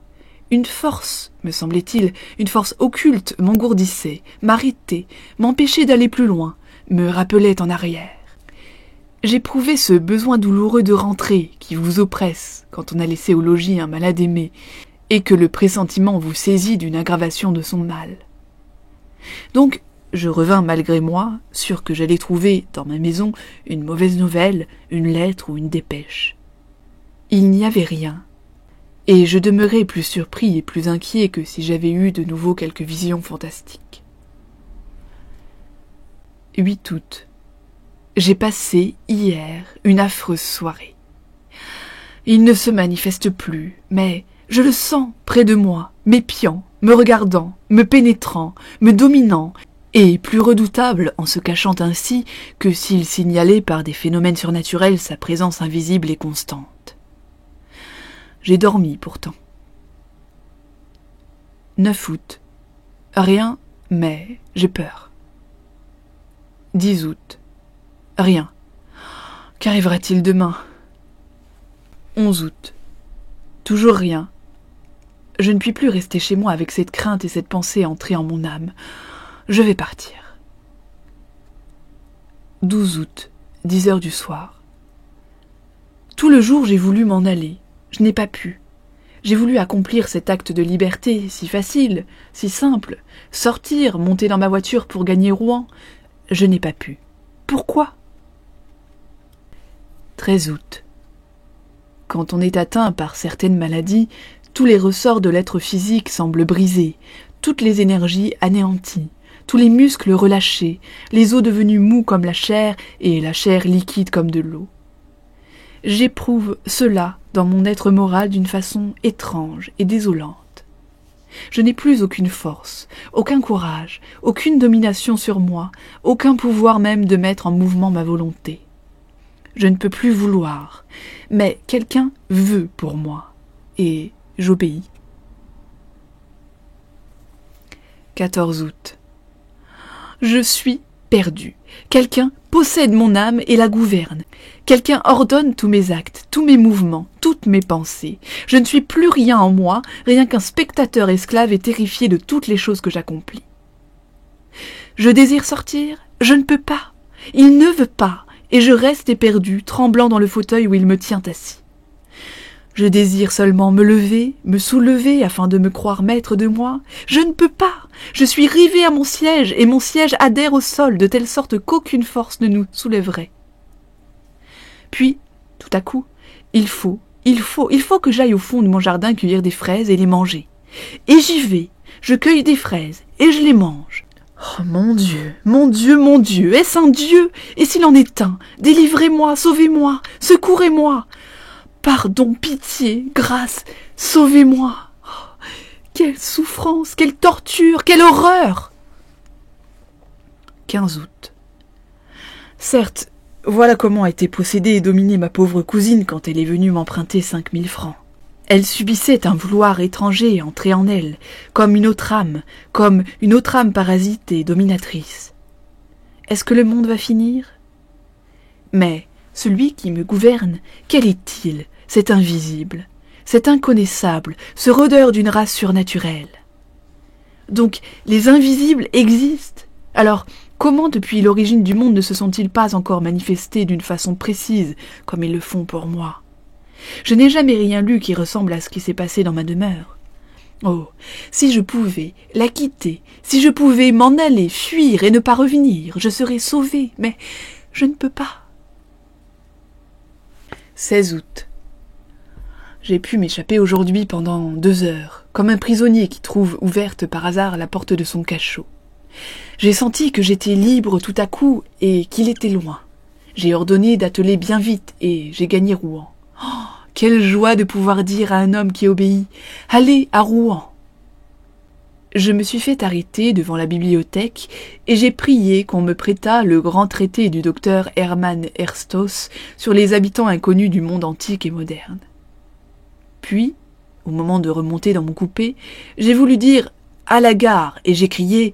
Une force, me semblait-il, une force occulte m'engourdissait, m'arrêtait, m'empêchait d'aller plus loin, me rappelait en arrière. J'éprouvais ce besoin douloureux de rentrer qui vous oppresse quand on a laissé au logis un malade aimé et que le pressentiment vous saisit d'une aggravation de son mal. Donc, je revins malgré moi, sûr que j'allais trouver dans ma maison une mauvaise nouvelle, une lettre ou une dépêche. Il n'y avait rien, et je demeurais plus surpris et plus inquiet que si j'avais eu de nouveau quelques visions fantastiques. 8 août. J'ai passé, hier, une affreuse soirée. Il ne se manifeste plus, mais je le sens près de moi, m'épiant, me regardant, me pénétrant, me dominant, et plus redoutable en se cachant ainsi que s'il signalait par des phénomènes surnaturels sa présence invisible et constante. J'ai dormi pourtant. 9 août. Rien, mais j'ai peur. 10 août. Rien. Qu'arrivera-t-il demain? 11 août. Toujours rien. Je ne puis plus rester chez moi avec cette crainte et cette pensée entrée en mon âme. Je vais partir. 12 août, 10 heures du soir. Tout le jour, j'ai voulu m'en aller. Je n'ai pas pu. J'ai voulu accomplir cet acte de liberté, si facile, si simple, sortir, monter dans ma voiture pour gagner Rouen. Je n'ai pas pu. Pourquoi? 13 août. Quand on est atteint par certaines maladies, tous les ressorts de l'être physique semblent brisés, toutes les énergies anéanties, tous les muscles relâchés, les os devenus mous comme la chair et la chair liquide comme de l'eau. J'éprouve cela dans mon être moral d'une façon étrange et désolante. Je n'ai plus aucune force, aucun courage, aucune domination sur moi, aucun pouvoir même de mettre en mouvement ma volonté. Je ne peux plus vouloir, mais quelqu'un veut pour moi, et j'obéis. 14 août. Je suis perdu. Quelqu'un possède mon âme et la gouverne. Quelqu'un ordonne tous mes actes, tous mes mouvements, toutes mes pensées. Je ne suis plus rien en moi, rien qu'un spectateur esclave et terrifié de toutes les choses que j'accomplis. Je désire sortir, je ne peux pas. Il ne veut pas, et je reste éperdu, tremblant dans le fauteuil où il me tient assis. Je désire seulement me lever, me soulever afin de me croire maître de moi. Je ne peux pas. Je suis rivé à mon siège et mon siège adhère au sol de telle sorte qu'aucune force ne nous soulèverait. Puis, tout à coup, il faut que j'aille au fond de mon jardin cueillir des fraises et les manger. Et j'y vais. Je cueille des fraises et je les mange. Oh mon Dieu, mon Dieu, mon Dieu, est-ce un Dieu? Et s'il en est un, délivrez-moi, sauvez-moi, secourez-moi. Pardon, pitié, grâce, sauvez-moi. Oh, quelle souffrance, quelle torture, quelle horreur. 15 août. Certes, voilà comment a été possédée et dominée ma pauvre cousine quand elle est venue m'emprunter 5000 francs. Elle subissait un vouloir étranger entré en elle, comme une autre âme parasite et dominatrice. Est-ce que le monde va finir? Mais celui qui me gouverne, quel est-il? Cet invisible, cet inconnaissable, ce rôdeur d'une race surnaturelle. Donc, les invisibles existent. Alors, comment depuis l'origine du monde ne se sont-ils pas encore manifestés d'une façon précise, comme ils le font pour moi? Je n'ai jamais rien lu qui ressemble à ce qui s'est passé dans ma demeure. Oh, si je pouvais la quitter, si je pouvais m'en aller, fuir et ne pas revenir, je serais sauvée, mais je ne peux pas. 16 août. J'ai pu m'échapper aujourd'hui pendant 2 heures, comme un prisonnier qui trouve ouverte par hasard la porte de son cachot. J'ai senti que j'étais libre tout à coup et qu'il était loin. J'ai ordonné d'atteler bien vite et j'ai gagné Rouen. Oh, quelle joie de pouvoir dire à un homme qui obéit « Allez à Rouen !» Je me suis fait arrêter devant la bibliothèque et j'ai prié qu'on me prêtât le grand traité du docteur Hermann Erstos sur les habitants inconnus du monde antique et moderne. Puis, au moment de remonter dans mon coupé, j'ai voulu dire « à la gare » et j'ai crié,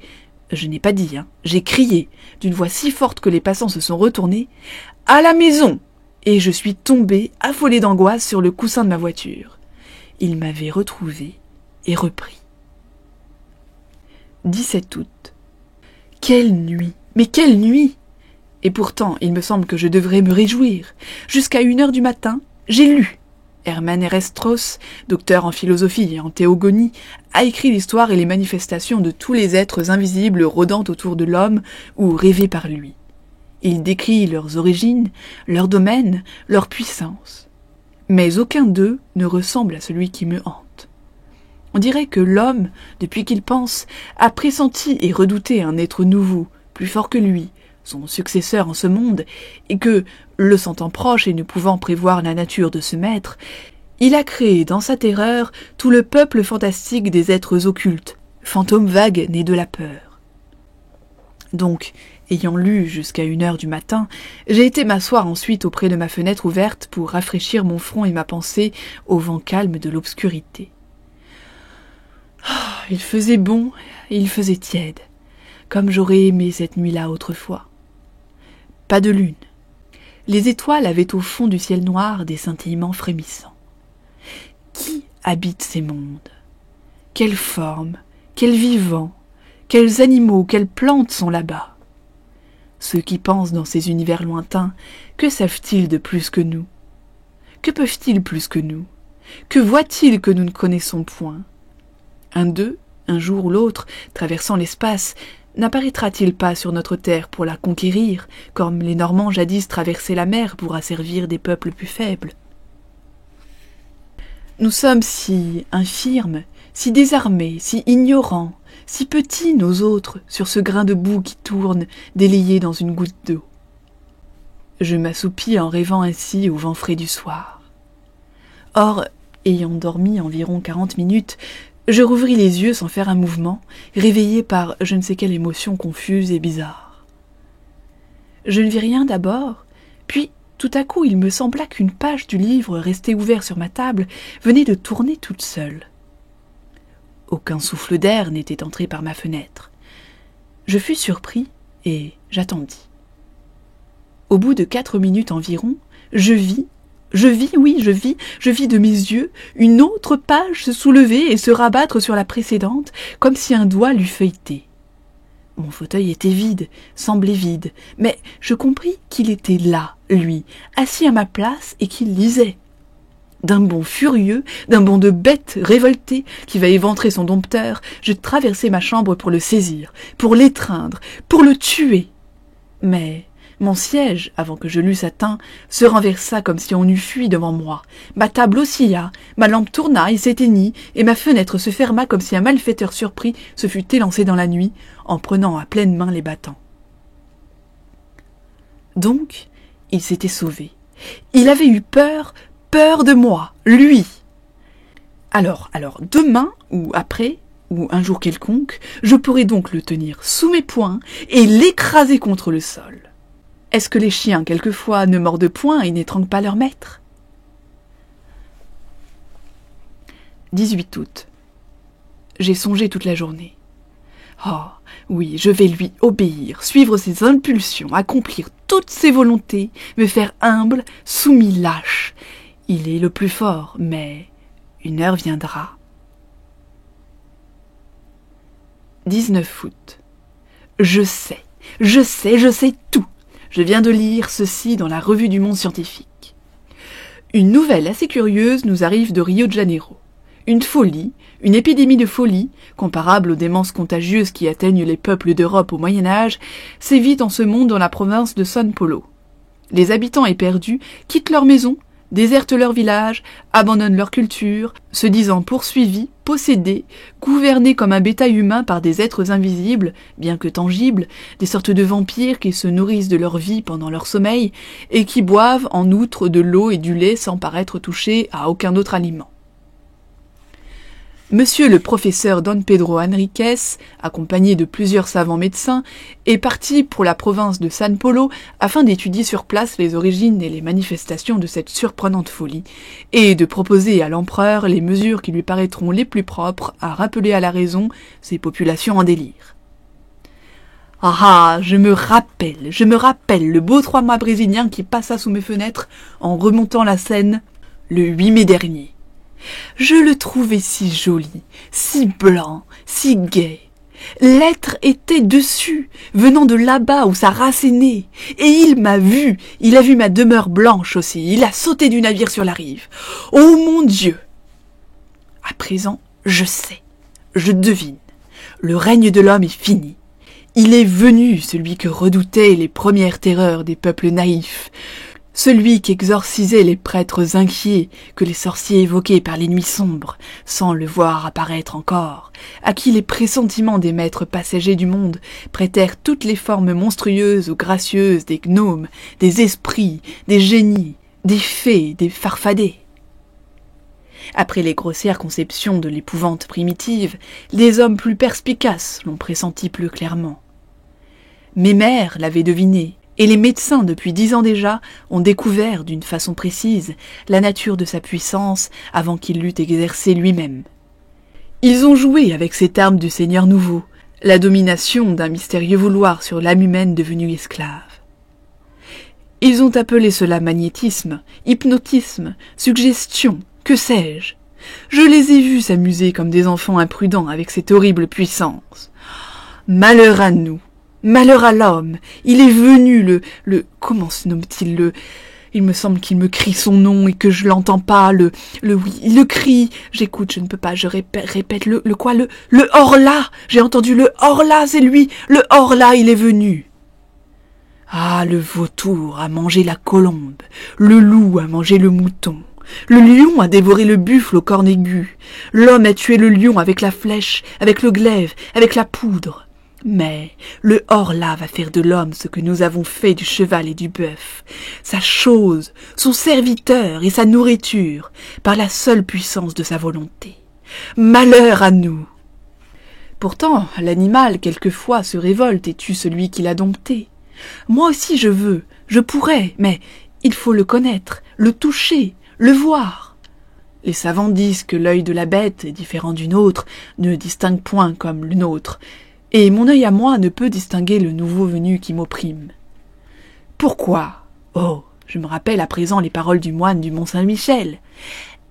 je n'ai pas dit, j'ai crié, d'une voix si forte que les passants se sont retournés, « à la maison !» Et je suis tombé, affolé d'angoisse, sur le coussin de ma voiture. Il m'avait retrouvé et repris. 17 août. Quelle nuit! Mais quelle nuit! Et pourtant, il me semble que je devrais me réjouir. Jusqu'à 1 heure du matin, j'ai lu. Hermann Ehrstrauss, docteur en philosophie et en théogonie, a écrit l'histoire et les manifestations de tous les êtres invisibles rôdant autour de l'homme ou rêvés par lui. Il décrit leurs origines, leur domaine, leur puissance. Mais aucun d'eux ne ressemble à celui qui me hante. On dirait que l'homme, depuis qu'il pense, a pressenti et redouté un être nouveau, plus fort que lui, son successeur en ce monde, et que, le sentant proche et ne pouvant prévoir la nature de ce maître, il a créé dans sa terreur tout le peuple fantastique des êtres occultes, fantômes vagues nés de la peur. Donc, ayant lu jusqu'à 1 heure du matin, j'ai été m'asseoir ensuite auprès de ma fenêtre ouverte pour rafraîchir mon front et ma pensée au vent calme de l'obscurité. Oh, il faisait bon et il faisait tiède, comme j'aurais aimé cette nuit-là autrefois. Pas de lune. Les étoiles avaient au fond du ciel noir des scintillements frémissants. Qui habite ces mondes? Quelles formes, quels vivants, quels animaux, quelles plantes sont là-bas? Ceux qui pensent dans ces univers lointains, que savent-ils de plus que nous? Que peuvent-ils plus que nous? Que voient-ils que nous ne connaissons point? Un d'eux, un jour ou l'autre, traversant l'espace, n'apparaîtra-t-il pas sur notre terre pour la conquérir, comme les Normands jadis traversaient la mer pour asservir des peuples plus faibles? Nous sommes si infirmes, si désarmés, si ignorants, si petits, nous autres, sur ce grain de boue qui tourne, délayé dans une goutte d'eau. Je m'assoupis en rêvant ainsi au vent frais du soir. Or, ayant dormi environ 40 minutes, je rouvris les yeux sans faire un mouvement, réveillé par je ne sais quelle émotion confuse et bizarre. Je ne vis rien d'abord, puis tout à coup il me sembla qu'une page du livre resté ouvert sur ma table venait de tourner toute seule. Aucun souffle d'air n'était entré par ma fenêtre. Je fus surpris et j'attendis. Au bout de 4 minutes environ, je vis de mes yeux une autre page se soulever et se rabattre sur la précédente, comme si un doigt l'eût feuilleté. Mon fauteuil était vide, semblait vide, mais je compris qu'il était là, lui, assis à ma place et qu'il lisait. D'un bond furieux, d'un bond de bête révoltée qui va éventrer son dompteur, je traversai ma chambre pour le saisir, pour l'étreindre, pour le tuer. Mais mon siège, avant que je l'eusse atteint, se renversa comme si on eût fui devant moi. Ma table oscilla, ma lampe tourna et s'éteignit, et ma fenêtre se ferma comme si un malfaiteur surpris se fût élancé dans la nuit, en prenant à pleine main les battants. Donc, il s'était sauvé. Il avait eu peur de moi, lui. Alors, demain, ou après, ou un jour quelconque, je pourrai donc le tenir sous mes poings et l'écraser contre le sol. Est-ce que les chiens, quelquefois, ne mordent point et n'étranglent pas leur maître? 18 août. J'ai songé toute la journée. Oh, oui, je vais lui obéir, suivre ses impulsions, accomplir toutes ses volontés, me faire humble, soumis, lâche. Il est le plus fort, mais une heure viendra. 19 août. Je sais tout. Je viens de lire ceci dans la Revue du Monde Scientifique. Une nouvelle assez curieuse nous arrive de Rio de Janeiro. Une folie, une épidémie de folie, comparable aux démences contagieuses qui atteignent les peuples d'Europe au Moyen-Âge, sévit en ce monde dans la province de São Paulo. Les habitants éperdus quittent leur maison, désertent leur village, abandonnent leur culture, se disant poursuivis, possédés, gouvernés comme un bétail humain par des êtres invisibles, bien que tangibles, des sortes de vampires qui se nourrissent de leur vie pendant leur sommeil, et qui boivent en outre de l'eau et du lait sans paraître touchés à aucun autre aliment. Monsieur le professeur Don Pedro Henriquez, accompagné de plusieurs savants médecins, est parti pour la province de São Paulo afin d'étudier sur place les origines et les manifestations de cette surprenante folie, et de proposer à l'empereur les mesures qui lui paraîtront les plus propres à rappeler à la raison ces populations en délire. Ah, je me rappelle le beau 3 mois brésilien qui passa sous mes fenêtres en remontant la Seine le 8 mai dernier. Je le trouvais si joli, si blanc, si gai. L'être était dessus, venant de là-bas où sa race est née. Et il m'a vu, il a vu ma demeure blanche aussi, il a sauté du navire sur la rive. Oh mon Dieu! À présent, je sais, je devine. Le règne de l'homme est fini. Il est venu, celui que redoutaient les premières terreurs des peuples naïfs, celui qu'exorcisaient les prêtres inquiets, que les sorciers évoquaient par les nuits sombres, sans le voir apparaître encore, à qui les pressentiments des maîtres passagers du monde prêtèrent toutes les formes monstrueuses ou gracieuses des gnomes, des esprits, des génies, des fées, des farfadets. Après les grossières conceptions de l'épouvante primitive, les hommes plus perspicaces l'ont pressenti plus clairement. Mes mères l'avaient deviné, et les médecins depuis 10 ans déjà ont découvert d'une façon précise la nature de sa puissance avant qu'il l'eût exercée lui-même. Ils ont joué avec cette arme du Seigneur nouveau, la domination d'un mystérieux vouloir sur l'âme humaine devenue esclave. Ils ont appelé cela magnétisme, hypnotisme, suggestion, que sais-je. Je les ai vus s'amuser comme des enfants imprudents avec cette horrible puissance. Malheur à nous! Malheur à l'homme, il est venu comment se nomme-t-il il me semble qu'il me crie son nom et que je l'entends pas, oui, il le crie, j'écoute, je ne peux pas, je répète, le Horla, j'ai entendu le Horla, c'est lui, le Horla, il est venu. Ah, le vautour a mangé la colombe, le loup a mangé le mouton. Le lion a dévoré le buffle au corne aigu, l'homme a tué le lion avec la flèche, avec le glaive, avec la poudre. Mais le Horla va faire de l'homme ce que nous avons fait du cheval et du bœuf, sa chose, son serviteur et sa nourriture, par la seule puissance de sa volonté. Malheur à nous! Pourtant, l'animal quelquefois se révolte et tue celui qui l'a dompté. Moi aussi je veux, je pourrais, mais il faut le connaître, le toucher, le voir. Les savants disent que l'œil de la bête est différent du nôtre, ne distingue point comme le nôtre, et mon œil à moi ne peut distinguer le nouveau venu qui m'opprime. Pourquoi? Oh, je me rappelle à présent les paroles du moine du Mont-Saint-Michel.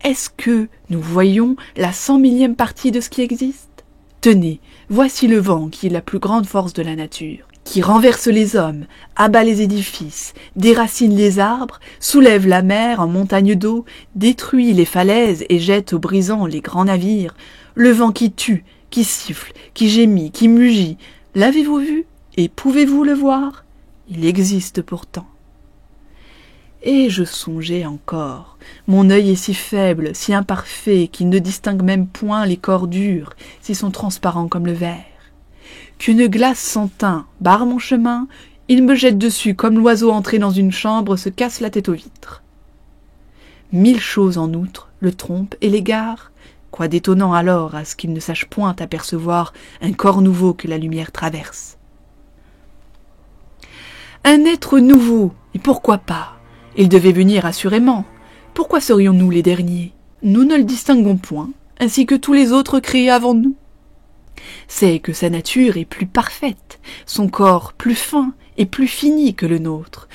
Est-ce que nous voyons la 100 millième partie de ce qui existe? Tenez, voici le vent qui est la plus grande force de la nature, qui renverse les hommes, abat les édifices, déracine les arbres, soulève la mer en montagne d'eau, détruit les falaises et jette aux brisants les grands navires, le vent qui tue, qui siffle, qui gémit, qui mugit. L'avez-vous vu et pouvez-vous le voir? Il existe pourtant. Et je songeais encore. Mon œil est si faible, si imparfait, qu'il ne distingue même point les corps durs, s'ils sont transparents comme le verre. Qu'une glace sans teint barre mon chemin, il me jette dessus comme l'oiseau entré dans une chambre se casse la tête aux vitres. 1000 choses en outre le trompent et l'égarent. Quoi d'étonnant alors à ce qu'il ne sache point apercevoir un corps nouveau que la lumière traverse. Un être nouveau, et pourquoi pas? Il devait venir assurément. Pourquoi serions-nous les derniers? Nous ne le distinguons point, ainsi que tous les autres créés avant nous. C'est que sa nature est plus parfaite, son corps plus fin et plus fini que le nôtre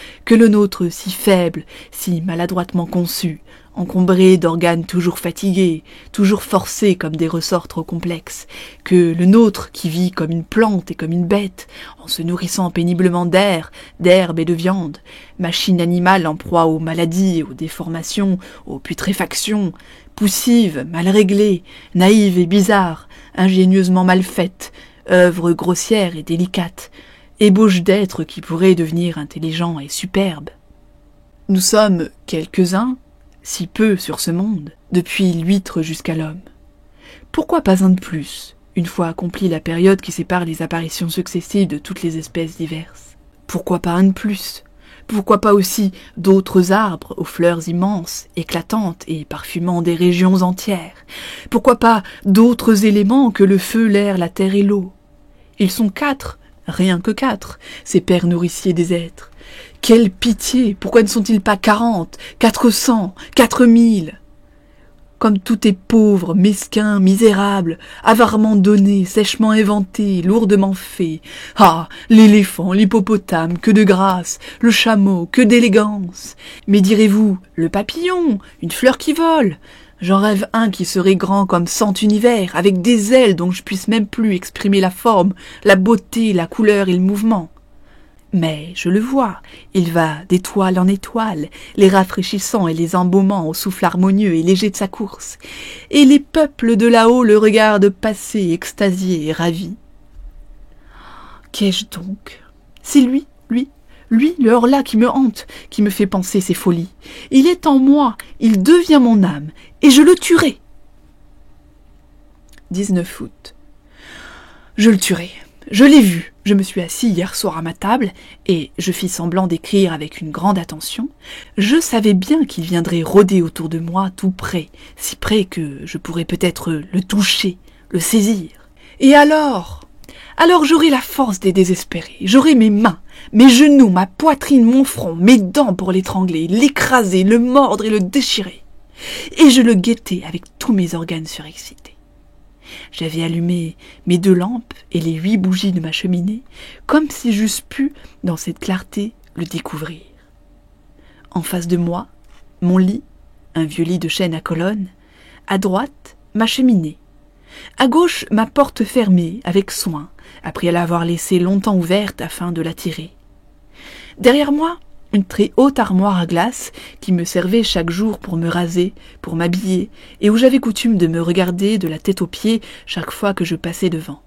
si faible, si maladroitement conçu, encombré d'organes toujours fatigués, toujours forcés comme des ressorts trop complexes, que le nôtre qui vit comme une plante et comme une bête, en se nourrissant péniblement d'air, d'herbe et de viande, machine animale en proie aux maladies, aux déformations, aux putréfactions, poussive, mal réglée, naïve et bizarre, ingénieusement mal faite, œuvre grossière et délicate, ébauche d'êtres qui pourraient devenir intelligents et superbes. Nous sommes quelques-uns, si peu sur ce monde, depuis l'huître jusqu'à l'homme. Pourquoi pas un de plus, une fois accomplie la période qui sépare les apparitions successives de toutes les espèces diverses? Pourquoi pas un de plus? Pourquoi pas aussi d'autres arbres aux fleurs immenses, éclatantes et parfumant des régions entières? Pourquoi pas d'autres éléments que le feu, l'air, la terre et l'eau? Ils sont 4, rien que 4, ces pères nourriciers des êtres. Quelle pitié! Pourquoi ne sont-ils pas 40, 400, 4000? Comme tout est pauvre, mesquin, misérable, avarement donné, sèchement inventé, lourdement fait. Ah, l'éléphant, l'hippopotame, que de grâce, le chameau, que d'élégance. Mais direz-vous, le papillon, une fleur qui vole. J'en rêve un qui serait grand comme 100 univers, avec des ailes dont je puisse même plus exprimer la forme, la beauté, la couleur et le mouvement. Mais je le vois, il va d'étoile en étoile, les rafraîchissant et les embaumant au souffle harmonieux et léger de sa course, et les peuples de là-haut le regardent passer extasiés et ravis. Qu'ai-je donc? C'est lui, le Horla qui me hante, qui me fait penser ces folies. Il est en moi, il devient mon âme, et je le tuerai. 19 août. Je le tuerai. Je l'ai vu. Je me suis assis hier soir à ma table, et je fis semblant d'écrire avec une grande attention. Je savais bien qu'il viendrait rôder autour de moi tout près, si près que je pourrais peut-être le toucher, le saisir. Et alors j'aurai la force des désespérés, j'aurai mes mains, mes genoux, ma poitrine, mon front, mes dents pour l'étrangler, l'écraser, le mordre et le déchirer. Et je le guettais avec tous mes organes surexcités. J'avais allumé mes 2 lampes et les 8 bougies de ma cheminée, comme si j'eusse pu, dans cette clarté, le découvrir. En face de moi, mon lit, un vieux lit de chêne à colonnes, à droite, ma cheminée. À gauche, ma porte fermée, avec soin, après l'avoir laissée longtemps ouverte afin de la tirer. Derrière moi, une très haute armoire à glace qui me servait chaque jour pour me raser, pour m'habiller, et où j'avais coutume de me regarder de la tête aux pieds chaque fois que je passais devant.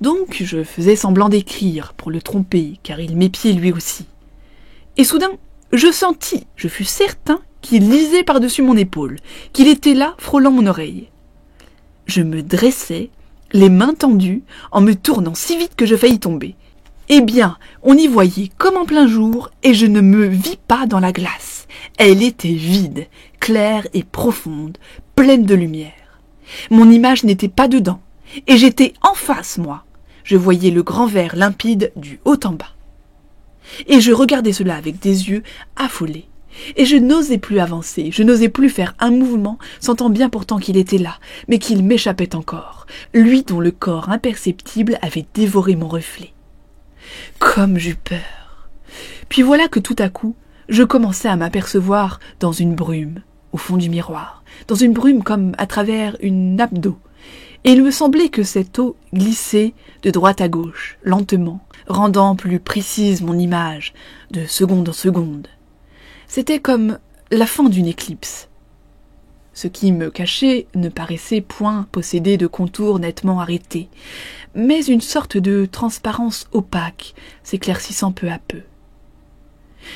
Donc je faisais semblant d'écrire pour le tromper, car il m'épiait lui aussi. Et soudain, je sentis, je fus certain, qu'il lisait par-dessus mon épaule, qu'il était là, frôlant mon oreille. Je me dressai, les mains tendues, en me tournant si vite que je faillis tomber. Eh bien, on y voyait comme en plein jour, et je ne me vis pas dans la glace. Elle était vide, claire et profonde, pleine de lumière. Mon image n'était pas dedans, et j'étais en face, moi. Je voyais le grand verre limpide du haut en bas. Et je regardais cela avec des yeux affolés. Et je n'osais plus avancer, je n'osais plus faire un mouvement, sentant bien pourtant qu'il était là, mais qu'il m'échappait encore, lui dont le corps imperceptible avait dévoré mon reflet. Comme j'eus peur. Puis voilà que tout à coup, je commençais à m'apercevoir dans une brume, au fond du miroir, dans une brume comme à travers une nappe d'eau, et il me semblait que cette eau glissait de droite à gauche, lentement, rendant plus précise mon image, de seconde en seconde. C'était comme la fin d'une éclipse. Ce qui me cachait ne paraissait point posséder de contours nettement arrêtés, mais une sorte de transparence opaque, s'éclaircissant peu à peu.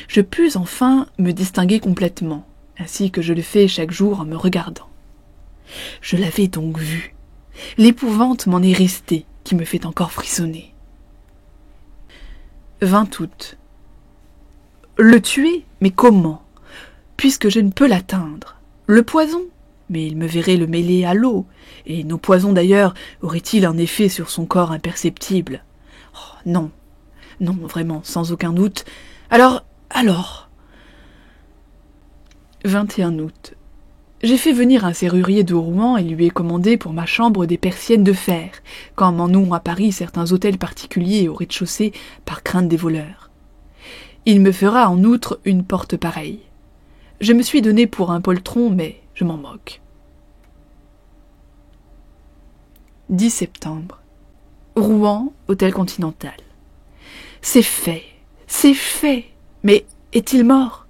Je pus enfin me distinguer complètement, ainsi que je le fais chaque jour en me regardant. Je l'avais donc vu. L'épouvante m'en est restée, qui me fait encore frissonner. 20 août. Le tuer, mais comment? Puisque je ne peux l'atteindre. Le poison? Mais il me verrait le mêler à l'eau, et nos poisons d'ailleurs auraient-ils un effet sur son corps imperceptible? Oh, non, vraiment, sans aucun doute. Alors 21 août. J'ai fait venir un serrurier de Rouen et lui ai commandé pour ma chambre des persiennes de fer, comme en ont à Paris certains hôtels particuliers au rez-de-chaussée par crainte des voleurs. Il me fera en outre une porte pareille. Je me suis donné pour un poltron, mais je m'en moque. 10 septembre. Rouen, hôtel Continental. C'est fait. Mais est-il mort?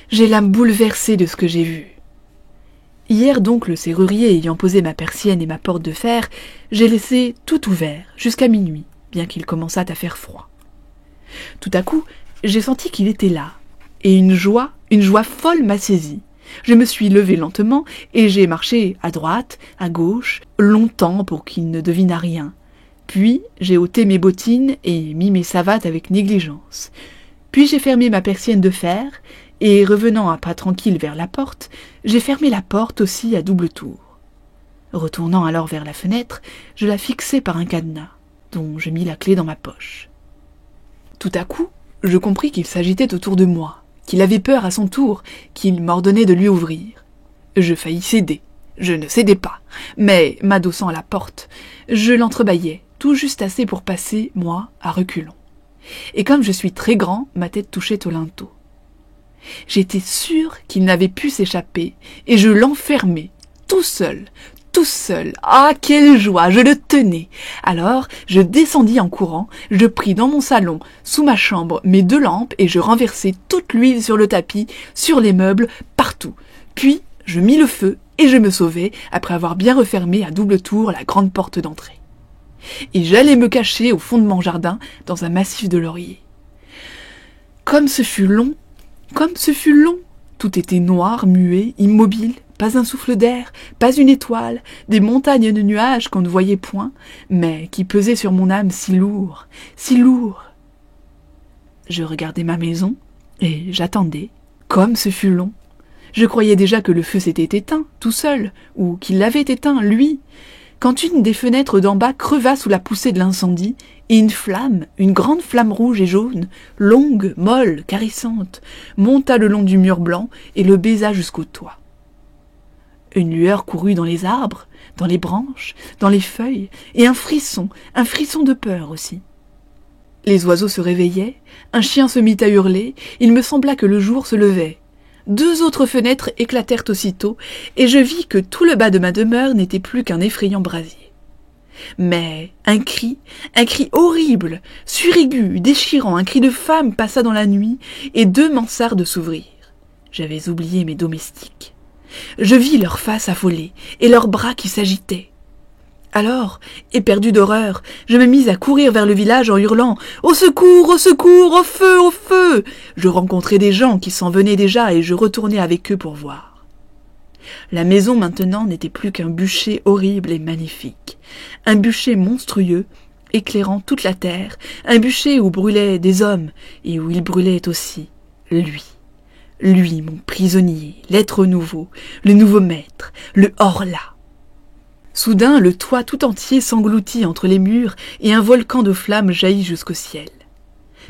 J'ai l'âme bouleversée de ce que j'ai vu. Hier donc, le serrurier ayant posé ma persienne et ma porte de fer, j'ai laissé tout ouvert jusqu'à minuit, bien qu'il commençât à faire froid. Tout à coup, j'ai senti qu'il était là, et une joie folle m'a saisie. Je me suis levée lentement, et j'ai marché à droite, à gauche, longtemps pour qu'il ne devinât rien. Puis j'ai ôté mes bottines et mis mes savates avec négligence. Puis j'ai fermé ma persienne de fer, et revenant à pas tranquille vers la porte, j'ai fermé la porte aussi à double tour. Retournant alors vers la fenêtre, je la fixai par un cadenas, dont je mis la clé dans ma poche. Tout à coup, je compris qu'il s'agitait autour de moi, qu'il avait peur à son tour, qu'il m'ordonnait de lui ouvrir. Je faillis céder. Je ne cédais pas, mais, m'adossant à la porte, je l'entrebâillais, tout juste assez pour passer, moi, à reculons. Et comme je suis très grand, ma tête touchait au linteau. J'étais sûre qu'il n'avait pu s'échapper, et je l'enfermai, tout seul. Ah, quelle joie, je le tenais. Alors, je descendis en courant, je pris dans mon salon, sous ma chambre, mes 2 lampes, et je renversai toute l'huile sur le tapis, sur les meubles, partout. Puis, je mis le feu, et je me sauvai, après avoir bien refermé à double tour la grande porte d'entrée. Et j'allai me cacher au fond de mon jardin, dans un massif de lauriers. Comme ce fut long, tout était noir, muet, immobile, pas un souffle d'air, pas une étoile, des montagnes de nuages qu'on ne voyait point, mais qui pesaient sur mon âme si lourd, si lourd. Je regardais ma maison, et j'attendais, comme ce fut long. Je croyais déjà que le feu s'était éteint, tout seul, ou qu'il l'avait éteint, lui, quand une des fenêtres d'en bas creva sous la poussée de l'incendie, et une flamme, une grande flamme rouge et jaune, longue, molle, caressante, monta le long du mur blanc et le baisa jusqu'au toit. Une lueur courut dans les arbres, dans les branches, dans les feuilles, et un frisson de peur aussi. Les oiseaux se réveillaient, un chien se mit à hurler, il me sembla que le jour se levait. 2 autres fenêtres éclatèrent aussitôt, et je vis que tout le bas de ma demeure n'était plus qu'un effrayant brasier. Mais un cri horrible, suraigu, déchirant, un cri de femme passa dans la nuit, et 2 mansardes s'ouvrirent. J'avais oublié mes domestiques. Je vis leurs faces affolées, et leurs bras qui s'agitaient. Alors, éperdu d'horreur, je me mis à courir vers le village en hurlant « Au secours, au secours, au feu, au feu !» Je rencontrai des gens qui s'en venaient déjà et je retournai avec eux pour voir. La maison maintenant n'était plus qu'un bûcher horrible et magnifique, un bûcher monstrueux, éclairant toute la terre, un bûcher où brûlaient des hommes et où il brûlait aussi lui. Lui, mon prisonnier, l'être nouveau, le nouveau maître, le Horla. Soudain, le toit tout entier s'engloutit entre les murs et un volcan de flammes jaillit jusqu'au ciel.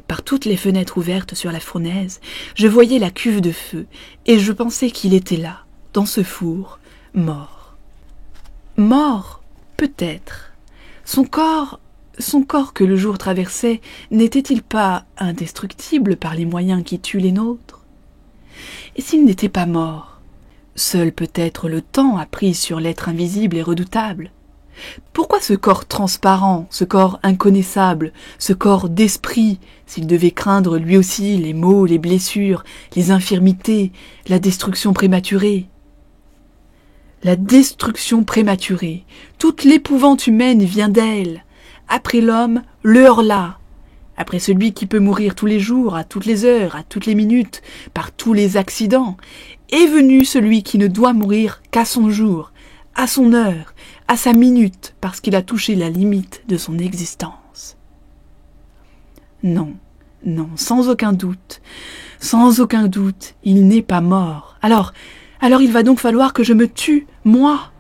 Par toutes les fenêtres ouvertes sur la fournaise, je voyais la cuve de feu et je pensais qu'il était là, dans ce four, mort. Mort, peut-être. Son corps que le jour traversait, n'était-il pas indestructible par les moyens qui tuent les nôtres? Et s'il n'était pas mort? Seul peut-être le temps a pris sur l'être invisible et redoutable. Pourquoi ce corps transparent, ce corps inconnaissable, ce corps d'esprit, s'il devait craindre lui aussi les maux, les blessures, les infirmités, la destruction prématurée? La destruction prématurée, toute l'épouvante humaine vient d'elle. Après l'homme, le Horla. Après celui qui peut mourir tous les jours, à toutes les heures, à toutes les minutes, par tous les accidents, est venu celui qui ne doit mourir qu'à son jour, à son heure, à sa minute, parce qu'il a touché la limite de son existence. Non, sans aucun doute, il n'est pas mort. Alors il va donc falloir que je me tue, moi.